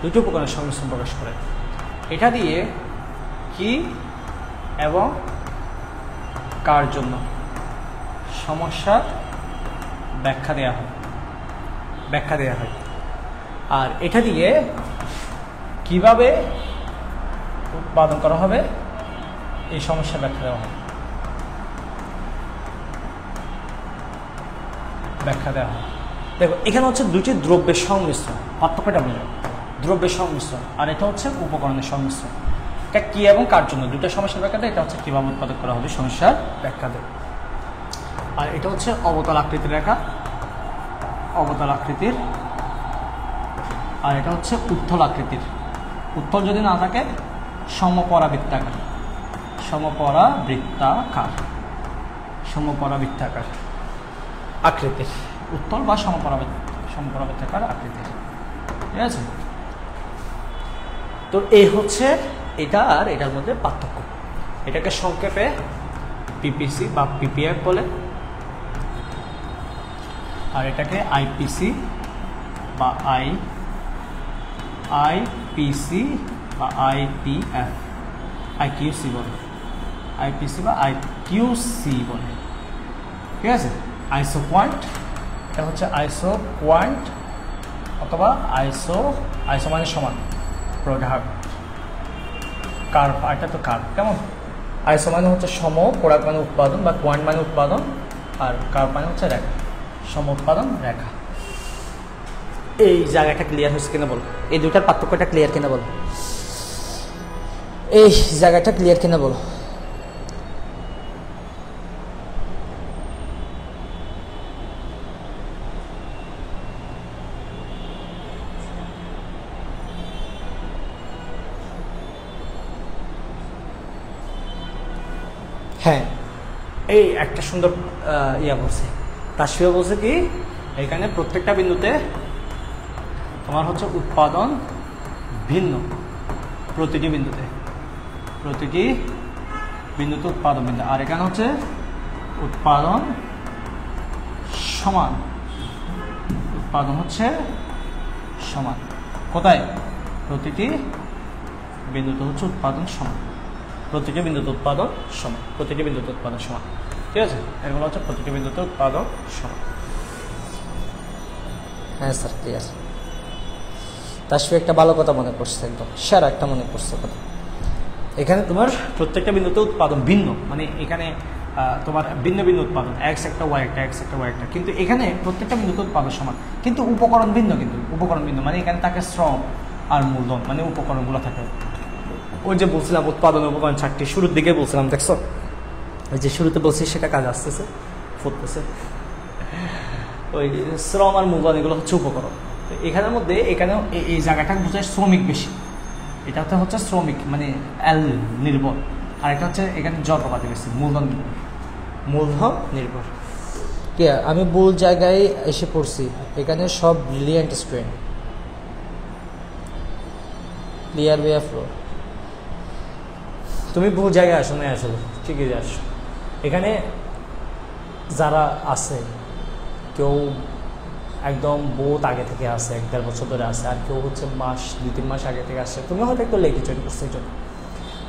দুটি উপকরণের সংমিশ্রণ প্রকাশ করে। এটা দিয়ে কি এবং কার জন্য সমস্যার ব্যাখ্যা দেয়া হয়, আর এটা দিয়ে কিভাবে উৎপাদন করা হবে এই সমস্যার ব্যাখ্যা দেওয়া হয়, দেখো এখানে হচ্ছে দুটি দ্রব্যের সংমিশ্রণ, পার্থক্যটা বুঝো, দ্রব্যের সংমিশ্রণ আর এটা হচ্ছে উপকরণের সংমিশ্রণ। এটা কি এবং কার জন্য দুটো সমস্যার ব্যাখ্যা দেয়, এটা হচ্ছে কিভাবে উৎপাদন করা হবে সমস্যার ব্যাখ্যা দেয়। আর এটা হচ্ছে অবতল আকৃতির রেখা, অবতল আকৃতির, আর এটা হচ্ছে উত্তল আকৃতির। উত্তল যদি না থাকে সমপরাবৃত্তাকার, সমপরাবৃত্তাকার আকৃতির, উত্তল বা সমপরাবৃত্তাকার আকৃতির, ঠিক আছে। তো এই হচ্ছে এটা আর এটার মধ্যে পার্থক্য। এটাকে সংক্ষেপে পিপিসি বা পিপিএফ বলে, আর এটাকে আইপিসি বা আইপিসি বা আইপিএফ, আইকিউসি বলে, আইপিসি বা আইকিউসি বলে, ঠিক আছে। আইসো পয়েন্ট, এটা হচ্ছে আইসো পয়েন্ট অথবা আইসো মানে সমান প্রোডাক্ট, কার্ভ, এটা তো কার্ভ, কেমন। আইসো মানে হচ্ছে সম, প্রোডাক্ট মানে উৎপাদন বা পয়েন্ট মানে উৎপাদন, আর কার্ভ মানে হচ্ছে রেখা, সম উৎপাদন রেখা। এই জায়গাটা ক্লিয়ার হয়েছে কিনা বলো, এই দুইটার পার্থক্যটা ক্লিয়ার কিনা বলো, এই জায়গাটা ক্লিয়ার কিনা বলো। হ্যাঁ, এই একটা সুন্দর বলছে, তাসফিয়া বলছে কি এখানে প্রত্যেকটা বিন্দুতে তোমার হচ্ছে উৎপাদন ভিন্ন, প্রতিটি বিন্দুতে উৎপাদন ভিন্ন, আর এখানে হচ্ছে উৎপাদন সমান, উৎপাদন হচ্ছে সমান। কোথায়? প্রতিটি বিন্দুতে হচ্ছে উৎপাদন সমান, প্রতিটি বিন্দুতে উৎপাদন সমান, প্রতিটি বিন্দুতে উৎপাদন সমান। ঠিক আছে, এগুলো হচ্ছে প্রতিটি বিন্দুতে উৎপাদন সমান। হ্যাঁ স্যার ক্লিয়ার। তাসফি একটা ভালো কথা মনে করছে, একদম সেরা একটা মনে করছে কথা। এখানে তোমার প্রত্যেকটা বিন্দুতে উৎপাদন ভিন্ন, মানে এখানে তোমার ভিন্ন ভিন্ন উৎপাদন, এক্স একটা ওয়াই একটা, এক্স একটা ওয়াই একটা, কিন্তু এখানে প্রত্যেকটা বিন্দুতে উৎপাদন সমান, কিন্তু উপকরণ ভিন্ন, কিন্তু উপকরণ ভিন্ন, মানে এখানে থাকে শ্রম আর মূলধন, মানে উপকরণগুলো থাকে। ওই যে বলছিলাম উৎপাদন উপকরণ 4টি, শুরুর দিকে বলছিলাম, দেখছো ওই যে শুরুতে বলছি সেটা কাজ আসতেছে, ফুটতেছে। ওই শ্রম আর মূলধন এগুলো হচ্ছে উপকরণ। তো এখানের মধ্যে এখানেও এই জায়গাটা বোঝায় শ্রমিক বেশি, এটাতে হচ্ছে শ্রমিক মানে এল নির্ভর, আর এটা হচ্ছে এখানে যন্ত্রপাতি বেশি, মূলধন নির্ভর। কি আমি ভুল জায়গায় এসে পড়ছি, এখানে সব brilliant student. Clear way of road. তুমি বহু জায়গায় আসো না, আসলে ঠিকই আসো। এখানে যারা আছে কেউ একদম বহুত আগে থেকে আসে, 1-1.5 বছর ধরে আসে, আর কেউ হচ্ছে মাস 2-3 মাস আগে থেকে আসে। তুমি হয়তো একটু লেগে জয়েন করছো এই জন্য,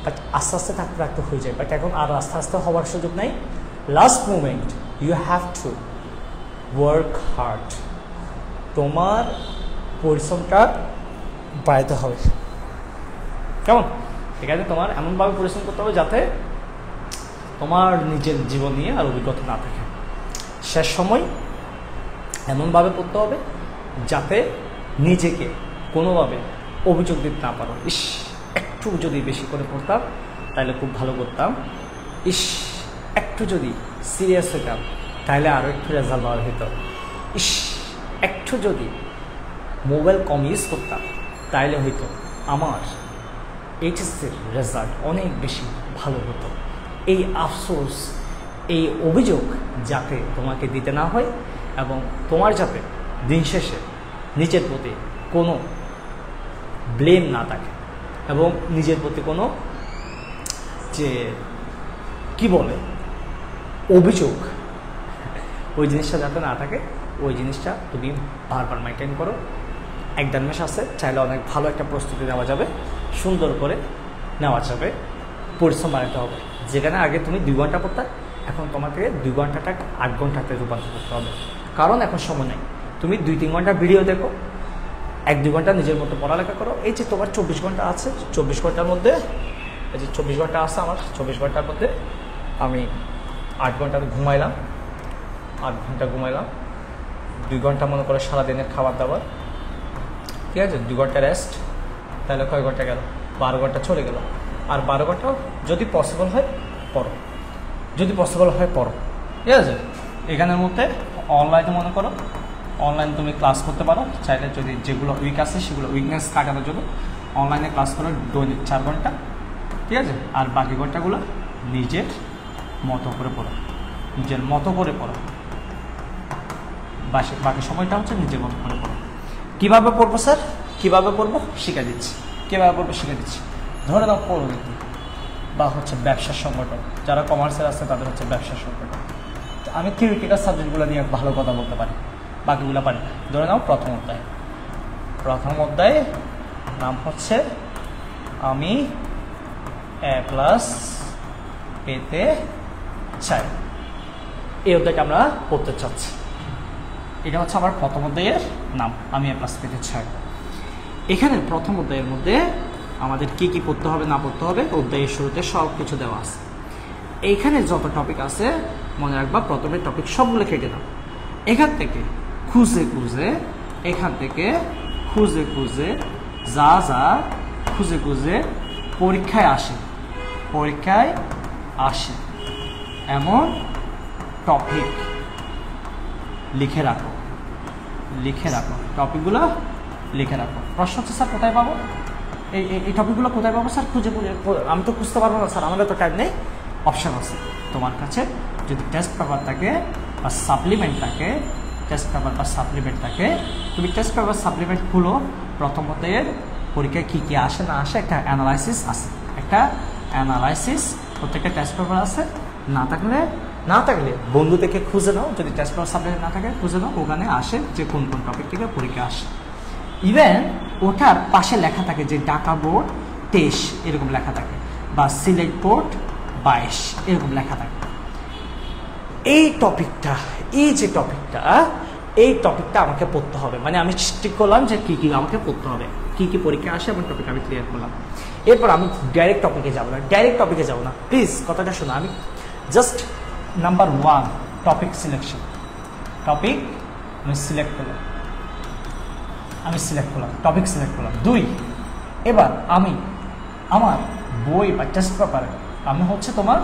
বাট আস্তে আস্তে থাকতে থাকতে হয়ে যায়। বাট এখন আর আস্তে আস্তে হওয়ার সুযোগ নাই। Last moment you have to work hard. তোমার পরিশ্রমটা বাড়াতে হবে, কেমন? এখানে তোমার এমনভাবে পরিশ্রম করতে হবে যাতে তোমার নিজের জীবন নিয়ে আর অভিজ্ঞতা না থাকে। শেষ সময় এমনভাবে পড়তে হবে যাতে নিজেকে কোনোভাবে অভিযোগ দিতে না পারো, ইস একটু যদি বেশি করে পড়তাম তাহলে খুব ভালো করতাম, ইস একটু যদি সিরিয়াস হইতাম তাহলে আরও একটু রেজাল্ট ভালো হতো, ইস একটু যদি মোবাইল কম ইউজ করতাম তাহলে হয়তো আমার এইচএসসির রেজাল্ট অনেক বেশি ভালো হতো। এই আফসোস, এই অভিযোগ যাতে তোমাকে দিতে না হয়, এবং তোমার যাতে দিন শেষে নিজের প্রতি কোনো ব্লেম না থাকে, এবং নিজের প্রতি কোনো যে কি বলে অভিযোগ, ওই জিনিসটা যাতে না থাকে, ওই জিনিসটা তুমি বারবার মেনটেন করো। 1-1.5 মাস আছে, চাইলে অনেক ভালো একটা প্রস্তুতি নেওয়া যাবে, সুন্দর করে নেওয়া যাবে। পরিশ্রম বাড়াতে হবে। যেখানে আগে তুমি 2 ঘন্টা পড়তে, এখন তোমাকে 2 ঘন্টাটাকে 8 ঘন্টাতে রূপান্তর করতে হবে, কারণ এখন সময় নেই। তুমি 2-3 ঘন্টা ভিডিও দেখো, 1-2 ঘন্টা নিজের মতো পড়ালেখা করো। এই যে তোমার 24 ঘন্টা আছে, 24 ঘন্টার মধ্যে এই যে 24 ঘন্টা আছে আমার, 24 ঘন্টার মধ্যে আমি 8 ঘন্টা ঘুমাইলাম, 8 ঘন্টা ঘুমাইলাম, 2 ঘন্টা মনে করে সারাদিনের খাবার দাবার, ঠিক আছে, 2 ঘন্টা রেস্ট, তাহলে কয় ঘন্টা গেল? 12 ঘন্টা চলে গেল। আর 12 ঘন্টা যদি পসিবল হয় পড়ো, যদি পসিবল হয় পড়ো, ঠিক আছে। এখানের মধ্যে অনলাইনে মনে করো, অনলাইন তুমি ক্লাস করতে পারো, চাইলে যদি যেগুলো উইক আছে সেগুলো উইকনেস কাটানোর জন্য অনলাইনে ক্লাস করো দৈনিক 4 ঘন্টা, ঠিক আছে। আর বাকি ঘন্টাগুলো নিজের মতো করে পড়ো, নিজের মতো করে পড়ো, বাকি সময়টা হচ্ছে নিজের মতো করে পড়ো। কীভাবে পড়বো স্যার? কীভাবে পড়বো শিখে দিচ্ছি, কীভাবে পড়বো শিখে দিচ্ছি। ধরে দাও প্রযুক্তি বা হচ্ছে ব্যবসার সংগঠন, যারা কমার্সের আছে তাদের হচ্ছে ব্যবসার সংগঠন। আমি থিওরিটিক্যাল সাবজেক্টগুলো নিয়ে ভালো কথা বলতে পারি, বাকিগুলো পারি না। ধরে নাও প্রথম অধ্যায়, প্রথম অধ্যায়ে নাম হচ্ছে আমি A+ পেতে চাই। এই অধ্যায়টা আমরা পড়তে চাচ্ছি, এটা হচ্ছে আমার প্রথম অধ্যায়ের নাম, আমি A+ পেতে চাই। এখানে প্রথম অধ্যায়ের মধ্যে আমাদের কি কি পড়তে হবে না পড়তে হবে অধ্যায়ের শুরুতে সব কিছু দেওয়া আছে। এইখানে যত টপিক আছে মনে রাখবা, প্রথমে টপিক সবগুলো কেটে দাও। এখান থেকে খুঁজে খুঁজে, এখান থেকে খুঁজে খুঁজে যা যা খুঁজে খুঁজে পরীক্ষায় আসে এমন টপিক লিখে রাখো, টপিকগুলো লিখে রাখো। প্রশ্ন হচ্ছে স্যার কোথায় পাবো এই টপিকগুলো, কোথায় পাবো স্যার? খুঁজে আমি তো খুঁজতে পারবো না স্যার, আমাদের তো টাইম নেই। অপশান আছে তোমার কাছে, যদি টেস্ট পেপার থাকে বা সাপ্লিমেন্ট থাকে, তুমি টেস্ট পেপার সাপ্লিমেন্ট খুলো, প্রথম অধ্যায়ের পরীক্ষায় কী কী আসে না আসে একটা অ্যানালাইসিস আছে, প্রত্যেকটা টেস্ট পেপার আছে। না থাকলে না থাকলে বন্ধু থেকে খুঁজে নাও, যদি টেস্ট পেপার সাবজেক্ট না থাকে খুঁজে নাও, ওখানে আসে যে কোন কোন টপিক থেকে পরীক্ষা আসে। ইভেন ওটার পাশে লেখা থাকে যে ঢাকা বোর্ড 23 এরকম লেখা থাকে, বা সিলেট বোর্ড 22 এরকম লেখা থাকে। এই টপিকটা, এই যে টপিকটা, এই টপিকটা আমাকে পড়তে হবে, মানে আমি ঠিক করলাম যে কী কী আমাকে পড়তে হবে, কী কী পরীক্ষা আসে এবং টপিক আমি ক্লিয়ার করলাম। এরপর আমি ডাইরেক্ট টপিকে যাবো না, প্লিজ কথাটা শোনো। আমি just number 1 topic selection, topic আমি সিলেক্ট করলাম, টপিক সিলেক্ট করলাম। 2, এবার আমি আমার বই বা টেস্ট পেপারে আমি হচ্ছে তোমার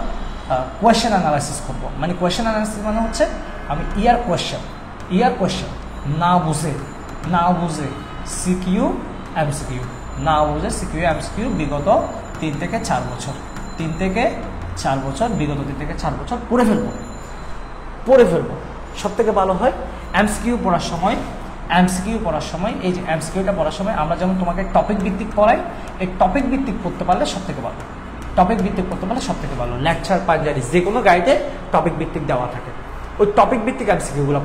কোয়েশ্চেন অ্যানালাইসিস করবো। মানে কোয়েশ্চেন অ্যানালাইসিস মানে হচ্ছে আমি ইয়ার কোয়েশ্চেন না বুঝে সিকিউ এমসিকিউ, বিগত 3 থেকে 4 বছর, বিগত 3 থেকে 4 বছর পড়ে ফেলবো। সব থেকে ভালো হয় এমসিকিউ পড়ার সময়, এই যে এমসিকিউটা পড়ার সময় আমরা যেমন তোমাকে টপিক ভিত্তিক পড়াই, এই টপিক ভিত্তিক পড়তে পারলে সব থেকে ভালো। লেকচার, পাঞ্জাবি যে কোনো গাইডে টপিক ভিত্তিক দেওয়া থাকে, ওই টপিক ভিত্তিক এমসিকিউগুলো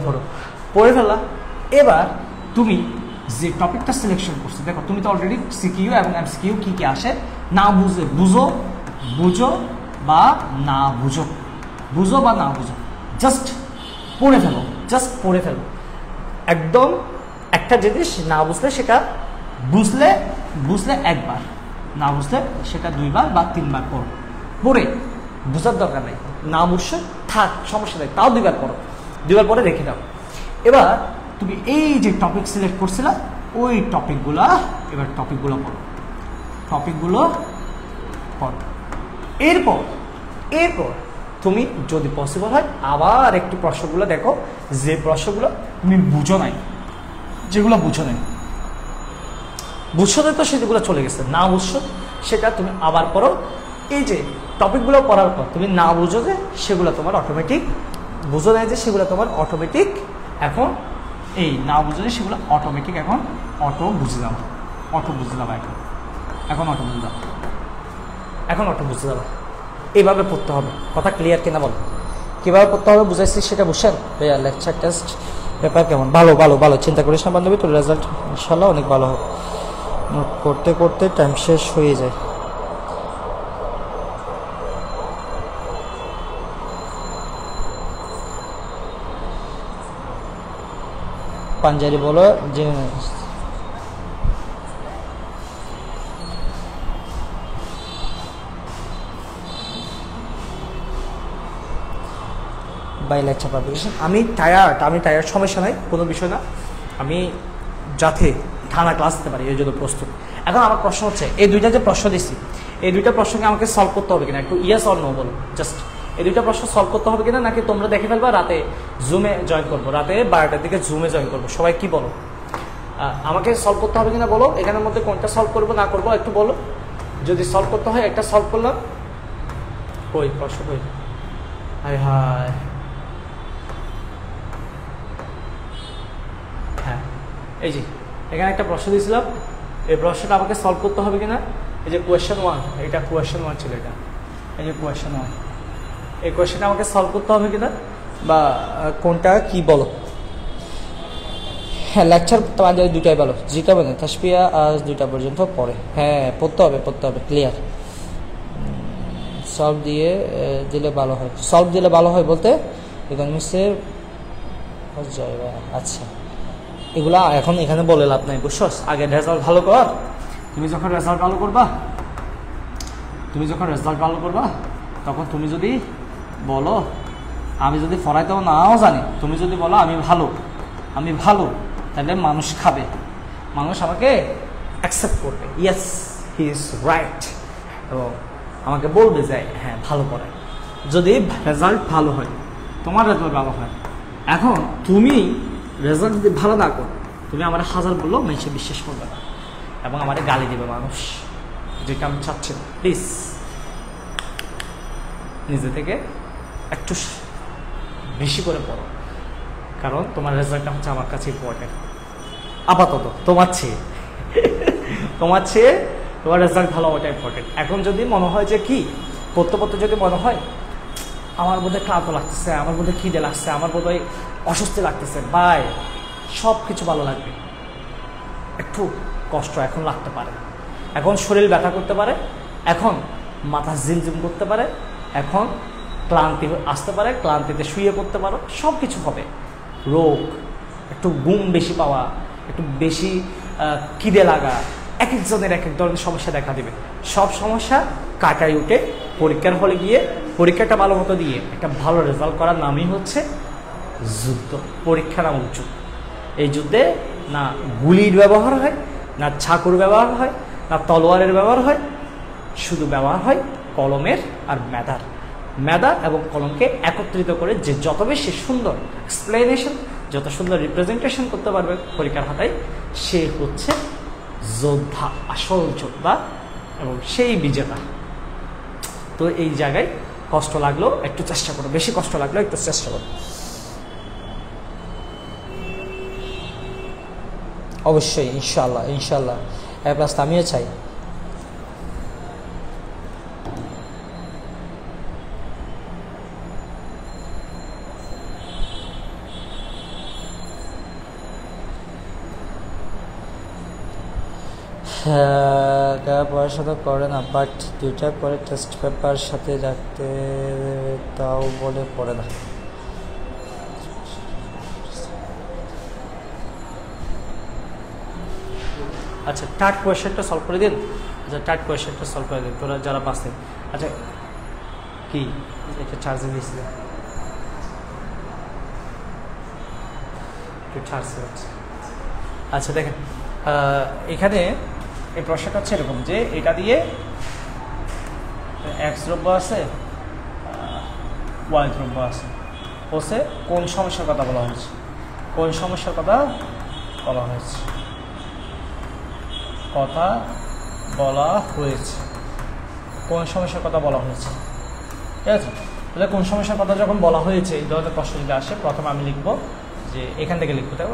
পড়ো, পড়ে ফেলা। এবার তুমি যে টপিকটা সিলেকশন করছো, দেখো তুমি তো অলরেডি সিকিউ এবং এমসিকিউ কী কী আসে না বুঝো বা না বুঝো, জাস্ট পড়ে ফেলো। একদম একটা জিনিস না বুঝলে সেটা বুঝলে একবার, না বুঝলে সেটা 2 বার বা 3 বার পড়ে বোঝার দরকার নেই। না বুঝছে থাক, সমস্যা নেই, তাও 2 বার পড়ো, 2 বার পরে রেখে দাও। এবার তুমি এই যে টপিক সিলেক্ট করছিলা, ওই টপিকগুলো পড়ো। এরপর তুমি যদি পসিবল হয় আবার একটু প্রশ্নগুলো দেখো, যে প্রশ্নগুলো তুমি বুঝো নাই তো সেগুলো চলে গেছে, না বুঝছো সেটা তুমি আবার পড়ো। এই যে টপিকগুলো পড়ার পর তুমি না বুঝো যে সেগুলো তোমার অটোমেটিক, এখন এই না বুঝলে সেগুলো অটোমেটিক এখন অটো বুঝে যাবে, এখন অটো বুঝে যাবে। এইভাবে পড়তে হবে। কথা ক্লিয়ার কিনা বলো? কীভাবে পড়তে হবে বুঝাইছি সেটা বুঝছেন? ভাইয়া লেকচার টেস্ট পেপার কেমন? ভালো, চিন্তা করিস না বান্ধবী, তোর রেজাল্ট ইনশাল্লাহ অনেক ভালো হবে। নোট করতে টাইম শেষ হয়ে যায়। পাঞ্জাবি বলো যে বাই লেকচার পাবলিকেশন। আমি টায়ার্ড, সমস্যা নাই, কোনো বিষয় না। আমি যাতে থানা ক্লাস দিতে পারি এই জন্য প্রস্তুত। এখন আমার প্রশ্ন হচ্ছে, এই 2টা যে প্রশ্ন দিচ্ছি, এই 2টা প্রশ্নকে আমাকে সলভ করতে হবে কিনা, একটু ইয়েস অর নো বলো। জাস্ট এই 2টা প্রশ্ন সলভ করতে হবে কিনা, নাকি তোমরা দেখে ফেলবা রাতে জুমে জয়েন করবো, রাতে 12টার দিকে জুমে জয়েন করবো, সবাই কি বলো? আমাকে সলভ করতে হবে কিনা বলো। এখানের মধ্যে কোনটা সলভ করবো না করবো একটু বলো। যদি সলভ করতে হয় একটা সলভ করলাম, কই প্রশ্ন কই? হায় হ্যাঁ, এই যে এখানে একটা প্রশ্ন দিয়েছিলাম, এই প্রশ্নটা আমাকে সলভ করতে হবে কিনা। এই যে কোয়েশ্চেন 1, এটা কোয়েশ্চেন 1 ছিল, এটা এই যে কোয়েশ্চেন 1, এই কোয়েশ্চেনটা আমাকে সলভ করতে হবে কিনা, বা কোনটা কি বলো। হ্যাঁ, লেকচার তোমাদের 2টাই ভালো, জিকা বলেন তাসপিয়া আজ 2টা পর্যন্ত পড়ে। হ্যাঁ, পড়তে হবে, ক্লিয়ার। সলভ দিলে ভালো হয় বলতে ইকোনমিক্সের। আচ্ছা, এগুলা এখন এখানে বলে লাভ নাই, বুঝছস? আগে রেজাল্ট ভালো কর। তুমি যখন রেজাল্ট ভালো করবা তখন তুমি যদি বলো আমি যদি পড়াইতেও নাও জানি, তুমি যদি বলো আমি ভালো, তাহলে মানুষ খাবে, মানুষ আমাকে অ্যাকসেপ্ট করবে, ইয়েস হি ইজ রাইট, এবং আমাকে বলবে যে হ্যাঁ ভালো পড়ায়। যদি রেজাল্ট ভালো হয়, তোমার রেজাল্ট ভালো হয়, এখন তুমি রেজাল্ট যদি ভালো না করো, তুমি আমার 1000 বললেও মানুষে বিশ্বাস করবে না এবং আমার গালি দেবে মানুষ, যেটা আমি চাচ্ছি না। প্লিজ নিজে থেকে একটু বেশি করে পড়ো, কারণ তোমার রেজাল্টটা হচ্ছে আমার কাছে ইম্পর্টেন্ট। আপাতত তোমার চেয়ে তোমার রেজাল্ট ভালো হওয়াটা ইম্পর্টেন্ট। এখন যদি মনে হয় যে কি পড়তে পড়তে যদি মনে হয় আমার বোধহয় ক্লান্ত লাগতেছে, আমার বোধহয় খিদে লাগছে, আমার বোধহয় অস্বস্তি লাগতেছে, ভাই সব কিছু ভালো লাগবে, একটু কষ্ট এখন লাগতে পারে, এখন শরীর ব্যথা করতে পারে, এখন মাথা ঝিমঝিম করতে পারে, এখন ক্লান্তি আসতে পারে, ক্লান্তিতে শুয়ে পড়তে পারো, সব কিছু হবে। রোগ, একটু ঘুম বেশি পাওয়া, একটু বেশি খিদে লাগা, এক একজনের এক এক ধরনের সমস্যা দেখা দেবে। সব সমস্যা কাটাই উঠে পরীক্ষার হলে গিয়ে পরীক্ষাটা ভালো মতো দিয়ে একটা ভালো রেজাল্ট করার নামই হচ্ছে যুদ্ধ, পরীক্ষা নামক যুদ্ধ। এই যুদ্ধে না গুলির ব্যবহার হয়, না ছাকুর ব্যবহার হয়, না তলোয়ারের ব্যবহার হয়, শুধু ব্যবহার হয় কলমের আর মেধার। মেধা এবং কলমকে একত্রিত করে যে যত বেশি সুন্দর এক্সপ্লেনেশন, যত সুন্দর রিপ্রেজেন্টেশন করতে পারবে পরীক্ষার খাতায়, সে হচ্ছে যোদ্ধা, আসল যোদ্ধা এবং সেই বিজেতা। তো এই জায়গায় কষ্ট লাগলো একটু চেষ্টা করো, বেশি কষ্ট লাগলো একটু চেষ্টা করো। অবশ্যই ইনশাল্লাহ, ইনশাল্লাহ এ প্লাস আমিও চাই। পড়াশোনা তো করে না, বাট দুইটা করে টেস্ট পেপার সাথে রাখতে তাও বলে পড়ে না। আচ্ছা, টার্ট কোয়েশ্চেনটা সলভ করে দিন। আচ্ছা, টার্ট কোয়েশ্চেনটা সলভ করে দিন তোরা যারা পাসে। আচ্ছা, কি এটা চার্জে দিয়েছিল? আচ্ছা দেখেন, এখানে এই প্রশ্নটা হচ্ছে এরকম যে এটা দিয়ে এক্স দ্রব্য আছে, ওয়াই দ্রব্য আছে, ওসে কোন সমস্যার কথা বলা হয়েছে, কোন সমস্যার কথা বলা হয়েছে, কথা বলা হয়েছে, কোন সমস্যার কথা বলা হয়েছে, ঠিক আছে? তাহলে কোন সমস্যার কথা যখন বলা হয়েছে, এই ধরনের প্রশ্ন যদি আসে, প্রথমে আমি লিখব যে এখান থেকে লিখবো, তাই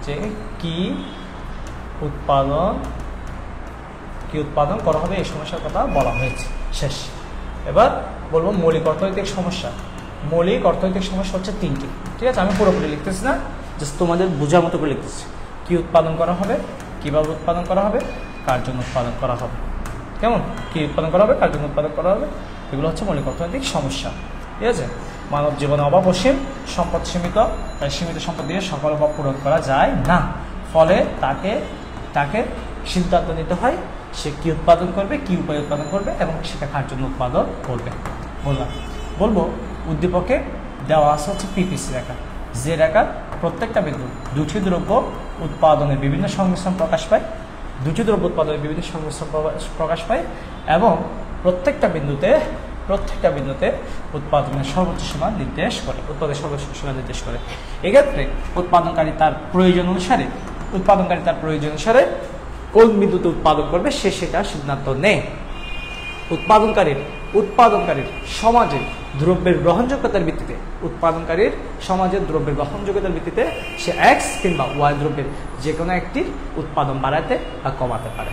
যে কি উৎপাদন করা হবে এই সমস্যার কথা বলা হয়েছে, শেষ। এবার বলবো মৌলিক অর্থনৈতিক সমস্যা। মৌলিক অর্থনৈতিক সমস্যা হচ্ছে তিনটি, ঠিক আছে? আমি পুরোপুরি লিখতেছি না, জাস্ট তোমাদের বোঝার মতো করে লিখতেছি। কি উৎপাদন করা হবে, কীভাবে উৎপাদন করা হবে, কার জন্য উৎপাদন করা হবে, কেমন? কি উৎপাদন করা হবে, কার জন্য উৎপাদন করা হবে, এগুলো হচ্ছে মৌলিক অর্থনৈতিক সমস্যা, ঠিক আছে? মানব জীবনে অভাব অসীম, সম্পদ সীমিত, তাই সীমিত সম্পদ দিয়ে সকল অভাব পূরণ করা যায় না। ফলে তাকে সিদ্ধান্ত নিতে হয় সে কি উৎপাদন করবে, কি উপায়ে উৎপাদন করবে এবং সেটা কার জন্য উৎপাদন করবে। বলবো উদ্দীপকে দেওয়া আছে হচ্ছে পিপিসি রেখা, যে রেখার প্রত্যেকটা বিন্দু দুটি দ্রব্য উৎপাদনের বিভিন্ন সংমিশ্রণ প্রকাশ পায়, দুটি দ্রব্য উৎপাদনের বিভিন্ন সংমিশ্রণ প্রকাশ পায় এবং প্রত্যেকটা বিন্দুতে উৎপাদনের সর্বোচ্চ সীমা নির্দেশ করে, উৎপাদনের সর্বোচ্চ সীমা নির্দেশ করে। এক্ষেত্রে উৎপাদনকারী তার প্রয়োজন অনুসারে কোন বিন্দুতে উৎপাদন করবে সে সেটা সিদ্ধান্ত নেয়। উৎপাদনকারীর সমাজে দ্রব্যের গ্রহণযোগ্যতার ভিত্তিতে সে এক্স কিংবা ওয়াই দ্রব্যের যে কোনো একটির উৎপাদন বাড়াতে বা কমাতে পারে।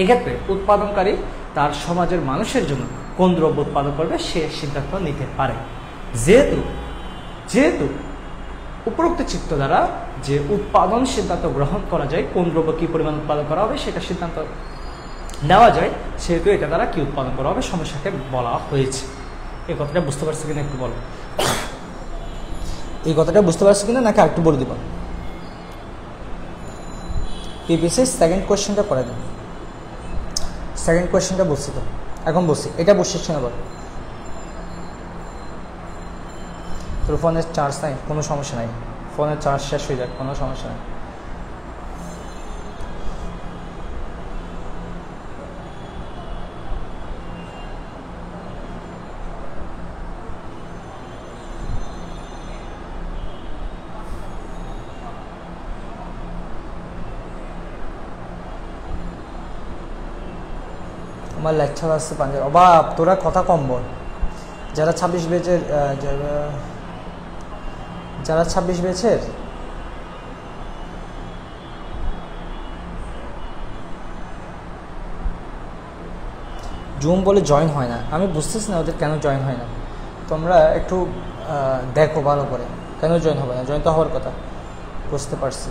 এক্ষেত্রে উৎপাদনকারী তার সমাজের মানুষের জন্য কোন দ্রব্য উৎপাদন করবে সে সিদ্ধান্ত নিতে পারে। যেহেতু উপরোক্ত চিত্র দ্বারা যে উৎপাদন সিদ্ধান্ত গ্রহণ করা যায়, কোন দ্রব্য কী পরিমাণ উৎপাদন করা হবে সেটা সিদ্ধান্ত নেওয়া যায়, সেহেতু এটা দ্বারা কি উৎপাদন করা হবে সমস্যাকে বলা হয়েছে। এই কথাটা বুঝতে পারছো কিনা একটু বলো। এই কথাটা বুঝতে পারছো কিনা নাকি আরেকটু বলে দিব? পিপিসি সেকেন্ড কোয়েশ্চেনটা করে দিন। সেকেন্ড কোয়েশ্চেনটা বলছি তো, এখন বলছি, এটা বসছে না। বল, তোর ফোনের চার্জ নাই, কোনো সমস্যা নাই, ফোনের চার্জ শেষ হয়ে যাক, কোনো সমস্যা নাই। আমার লেকচার আসছে পাঞ্জাব, অবাব তোরা কথা কম বল। যারা 26 ব্যাচের জুম বলে জয়েন হয় না। আমি বুঝতেছি না ওদের কেন জয়েন হয় না, তোমরা একটু দেখো ভালো করে কেন জয়েন হবে না। জয়েন তো হওয়ার কথা, বুঝতে পারছি।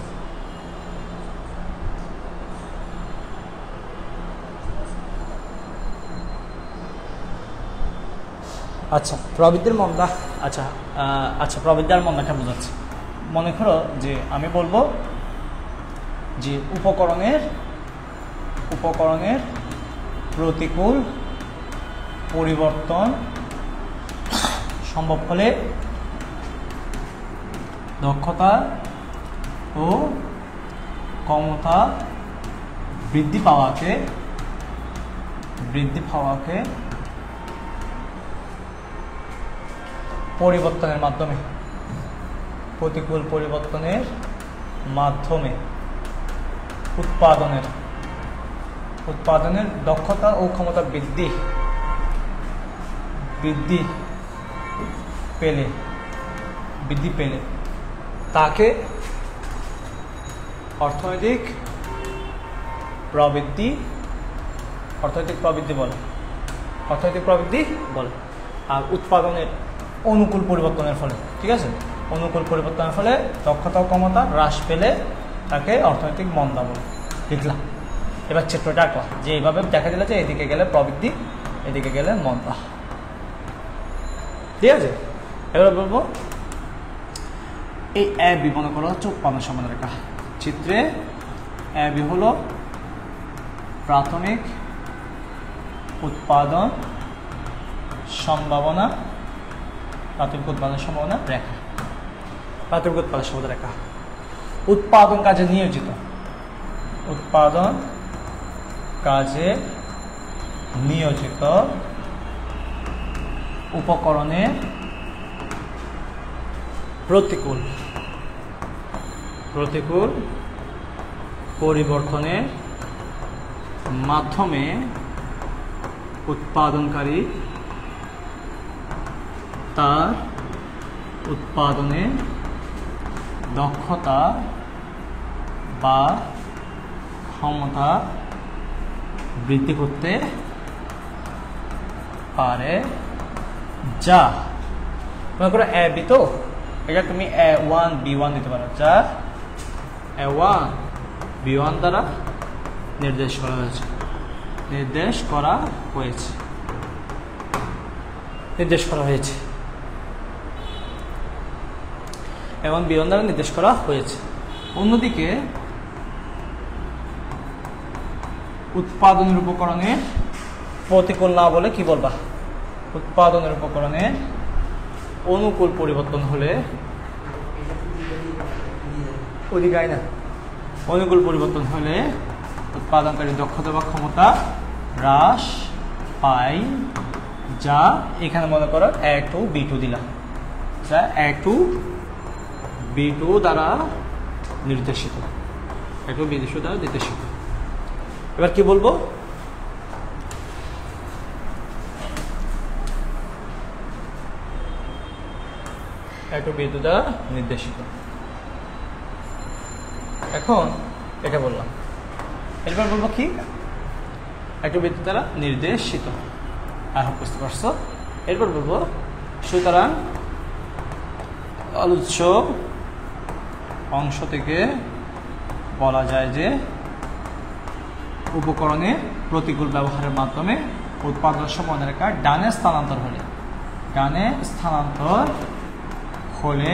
আচ্ছা প্রবৃদ্ধির মন্দা, আচ্ছা প্রবৃদ্ধার মন্দাটা বোঝাচ্ছে। মনে করো যে আমি বলবো যে উপকরণের প্রতিকূল পরিবর্তন সম্ভব হলে দক্ষতা ও ক্ষমতা বৃদ্ধি পাওয়াকে পরিবর্তনের মাধ্যমে, প্রতিকূল পরিবর্তনের মাধ্যমে উৎপাদনের দক্ষতা ও ক্ষমতা বৃদ্ধি পেলে তাকে অর্থনৈতিক প্রবৃদ্ধি বলে। আর উৎপাদনের অনুকূল পরিবর্তনের ফলে, ঠিক আছে, অনুকূল পরিবর্তনের ফলে দক্ষতা ও ক্ষমতা হ্রাস পেলে তাকে অর্থনৈতিক মন্দা বলে। লিখলাম। এবার চিত্রটা আঁকলাম যে এইভাবে দেখা দিলে যে এদিকে গেলে প্রবৃদ্ধি, এদিকে গেলে মন্দা, ঠিক আছে। এবার বলবো এই এ বি মনে করা হচ্ছে উৎপাদন সম্বন্ধ রেখা। চিত্রে এ বি হলো প্রাথমিক উৎপাদন সম্ভাবনা রেখা। প্রাথমিক উৎপাদন সম্ভাবনা রেখা। উৎপাদন কাজে নিয়োজিত উপকরণের প্রতিকূল পরিবর্তনের মাধ্যমে উৎপাদনকারী তার উৎপাদনের দক্ষতা বা ক্ষমতা বৃদ্ধি করতে পারে, যা মনে করো এ বি, তো এটা তুমি A1 B1 দিতে পারো, যা A1 B1 দ্বারা নির্দেশ করা হয়েছে। A1 B1 দ্বারা নির্দেশ করা হয়েছে। অন্যদিকে উৎপাদনের উপকরণের প্রতিকূল না বলে কি বলবা? উৎপাদনের উপকরণের অনুকূল পরিবর্তন হলে, অধিকায় না, অনুকূল পরিবর্তন হলে উৎপাদনকারী দক্ষতা বা ক্ষমতা হ্রাস পায়, যা এখানে মনে করো A2 B2 দিলাম, যা A2 B2 দ্বারা নির্দেশিত। এবার কি বলবো? A2 B2 দ্বারা নির্দেশিত। এখন এটা বললাম, এরপর বলবো কি? A2 B2 দ্বারা নির্দেশিত। বুঝতে পারছো? এরপর বলবো সুতরাং আলোচ্য অংশ থেকে বলা যায় যে উপকরণের প্রতিকূল ব্যবহারের মাধ্যমে উৎপাদন সম্ভাবনা রেখা ডানে স্থানান্তর হলে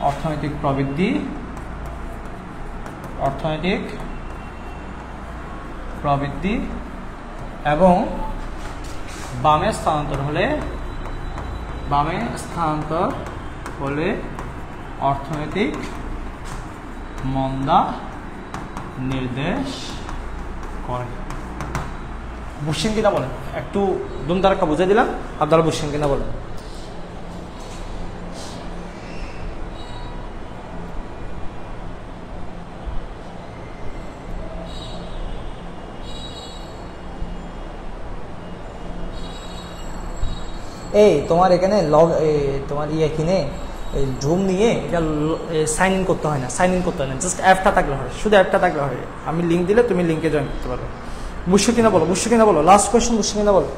অর্থনৈতিক প্রবৃদ্ধি এবং বামে স্থানান্তর হলে অর্থনৈতিক মন্দা নির্দেশ করে। বুঝছেন কিনা বলেন? একটু দুমদারাক্কা বুঝে দিলাম, আপনারা বুঝছেন কিনা বলেন? এই তোমার এখানে তোমার এখানে জুম নিয়ে এটা সাইন ইন করতে হয় না, জাস্ট অ্যাপটা থাকলে হয়, শুধু অ্যাপটা থাকলে হয়। আমি লিঙ্ক দিলে তুমি লিঙ্কে জয়েন করতে পারবে। বুঝছো কিনা বলো, বুঝছো কিনা বলো, লাস্ট কোয়েশ্চেন, বুঝছো কিনা বলো।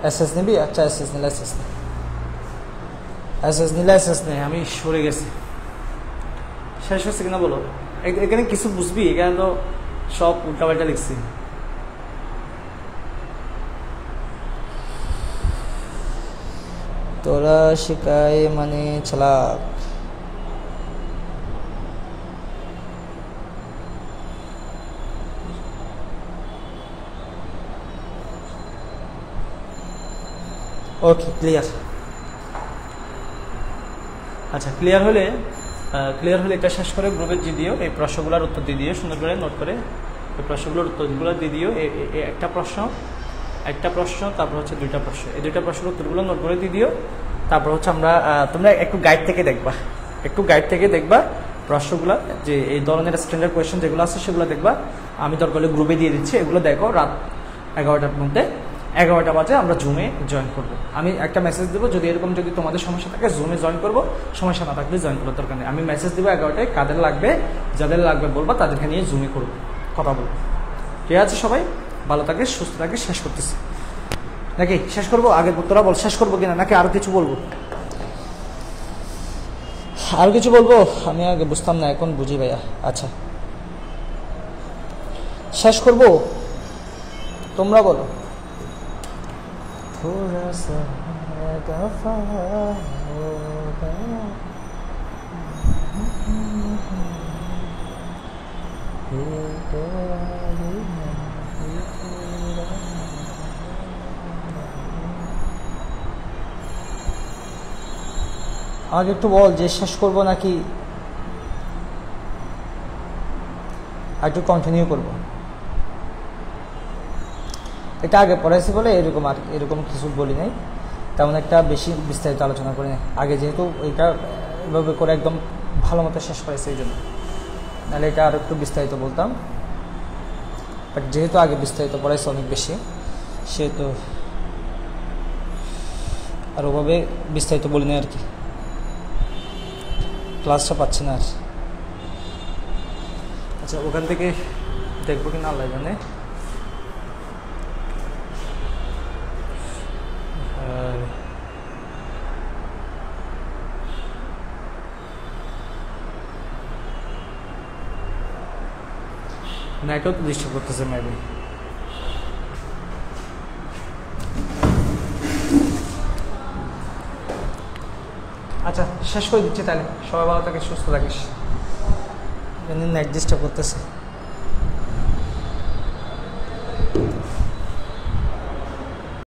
এসএস নিবি? আচ্ছা এসএস নিলে এসএস নে, এসএস নিলে এসএস নে, আমি সরে গেছি। শেষ হচ্ছে কিনা বলো। এখানে কিছু বুঝবি? এখানে তো সব উল্টাপাল্টা লিখছি। তোরা শিখায় মানে চালাক। Okay clear. আচ্ছা ক্লিয়ার হলে এটা শেষ করে গ্রুপে দিয়ে দিও, এই প্রশ্নগুলোর উত্তর দিয়ে দিও, সুন্দর করে নোট করে এই প্রশ্নগুলোর উত্তরগুলো দিয়ে দিও। একটা প্রশ্ন তারপর হচ্ছে দুইটা প্রশ্ন, এই দুইটা প্রশ্নের উত্তরগুলো নোট করে দিয়ে দিও। তারপর হচ্ছে তোমরা একটু গাইড থেকে দেখবা প্রশ্নগুলো, যে এই ধরনের স্ট্যান্ডার্ড কোয়েশ্চেন যেগুলো আছে সেগুলো দেখবা। আমি দরকার হলে গ্রুপে দিয়ে দিচ্ছি, এগুলো দেখো। রাত 11টার মধ্যে, 11টা বাজে আমরা জুমে জয়েন করবো। আমি একটা মেসেজ দেবো, যদি তোমাদের সমস্যা থাকে জুমে জয়েন করবো, সমস্যা না থাকলে জয়েন করার দরকার নেই। আমি মেসেজ দেবো 11টায়, যাদের লাগবে বলবা, তাদেরকে নিয়ে জুমে করবো, কথা বলবো। ঠিক আছে সবাই ভালো থাকে, সুস্থ থাকে। শেষ করতেছি নাকি? শেষ করবো? আগে তোরা বল শেষ করবো কিনা, নাকি আরো কিছু বলবো? আর কিছু বলবো? আমি আগে বুঝতাম না, এখন বুঝি ভাইয়া। আচ্ছা শেষ করবো, তোমরা বলো। আমাকে একটু বল যে শেষ করবো নাকি একটু কন্টিনিউ করব। এটা আগে পড়াইছি বলে এরকম কিছু বলি নাই, তেমন একটা বেশি বিস্তারিত আলোচনা করি নাই আগে, যেহেতু এটা এভাবে করে একদম ভালো মতো শেষ করেছে এই জন্য, নাহলে এটা আর একটু বিস্তারিত বলতাম। বাট যেহেতু আগে বিস্তারিত পড়াইছে অনেক বেশি, সেহেতু আর ওভাবে বিস্তারিত বলি না আর কি, ক্লাসটা পাচ্ছি না আর। আচ্ছা ওখান থেকে দেখবো কি না আল্লাহ জানে। নেটও তো ডিস্টার্ব করতেছে মেবি। আচ্ছা শেষ করে দিচ্ছি তাহলে, সবাই ভালো থাকিস, সুস্থ থাকিস। নেট ডিস্টার্ব করতেছে।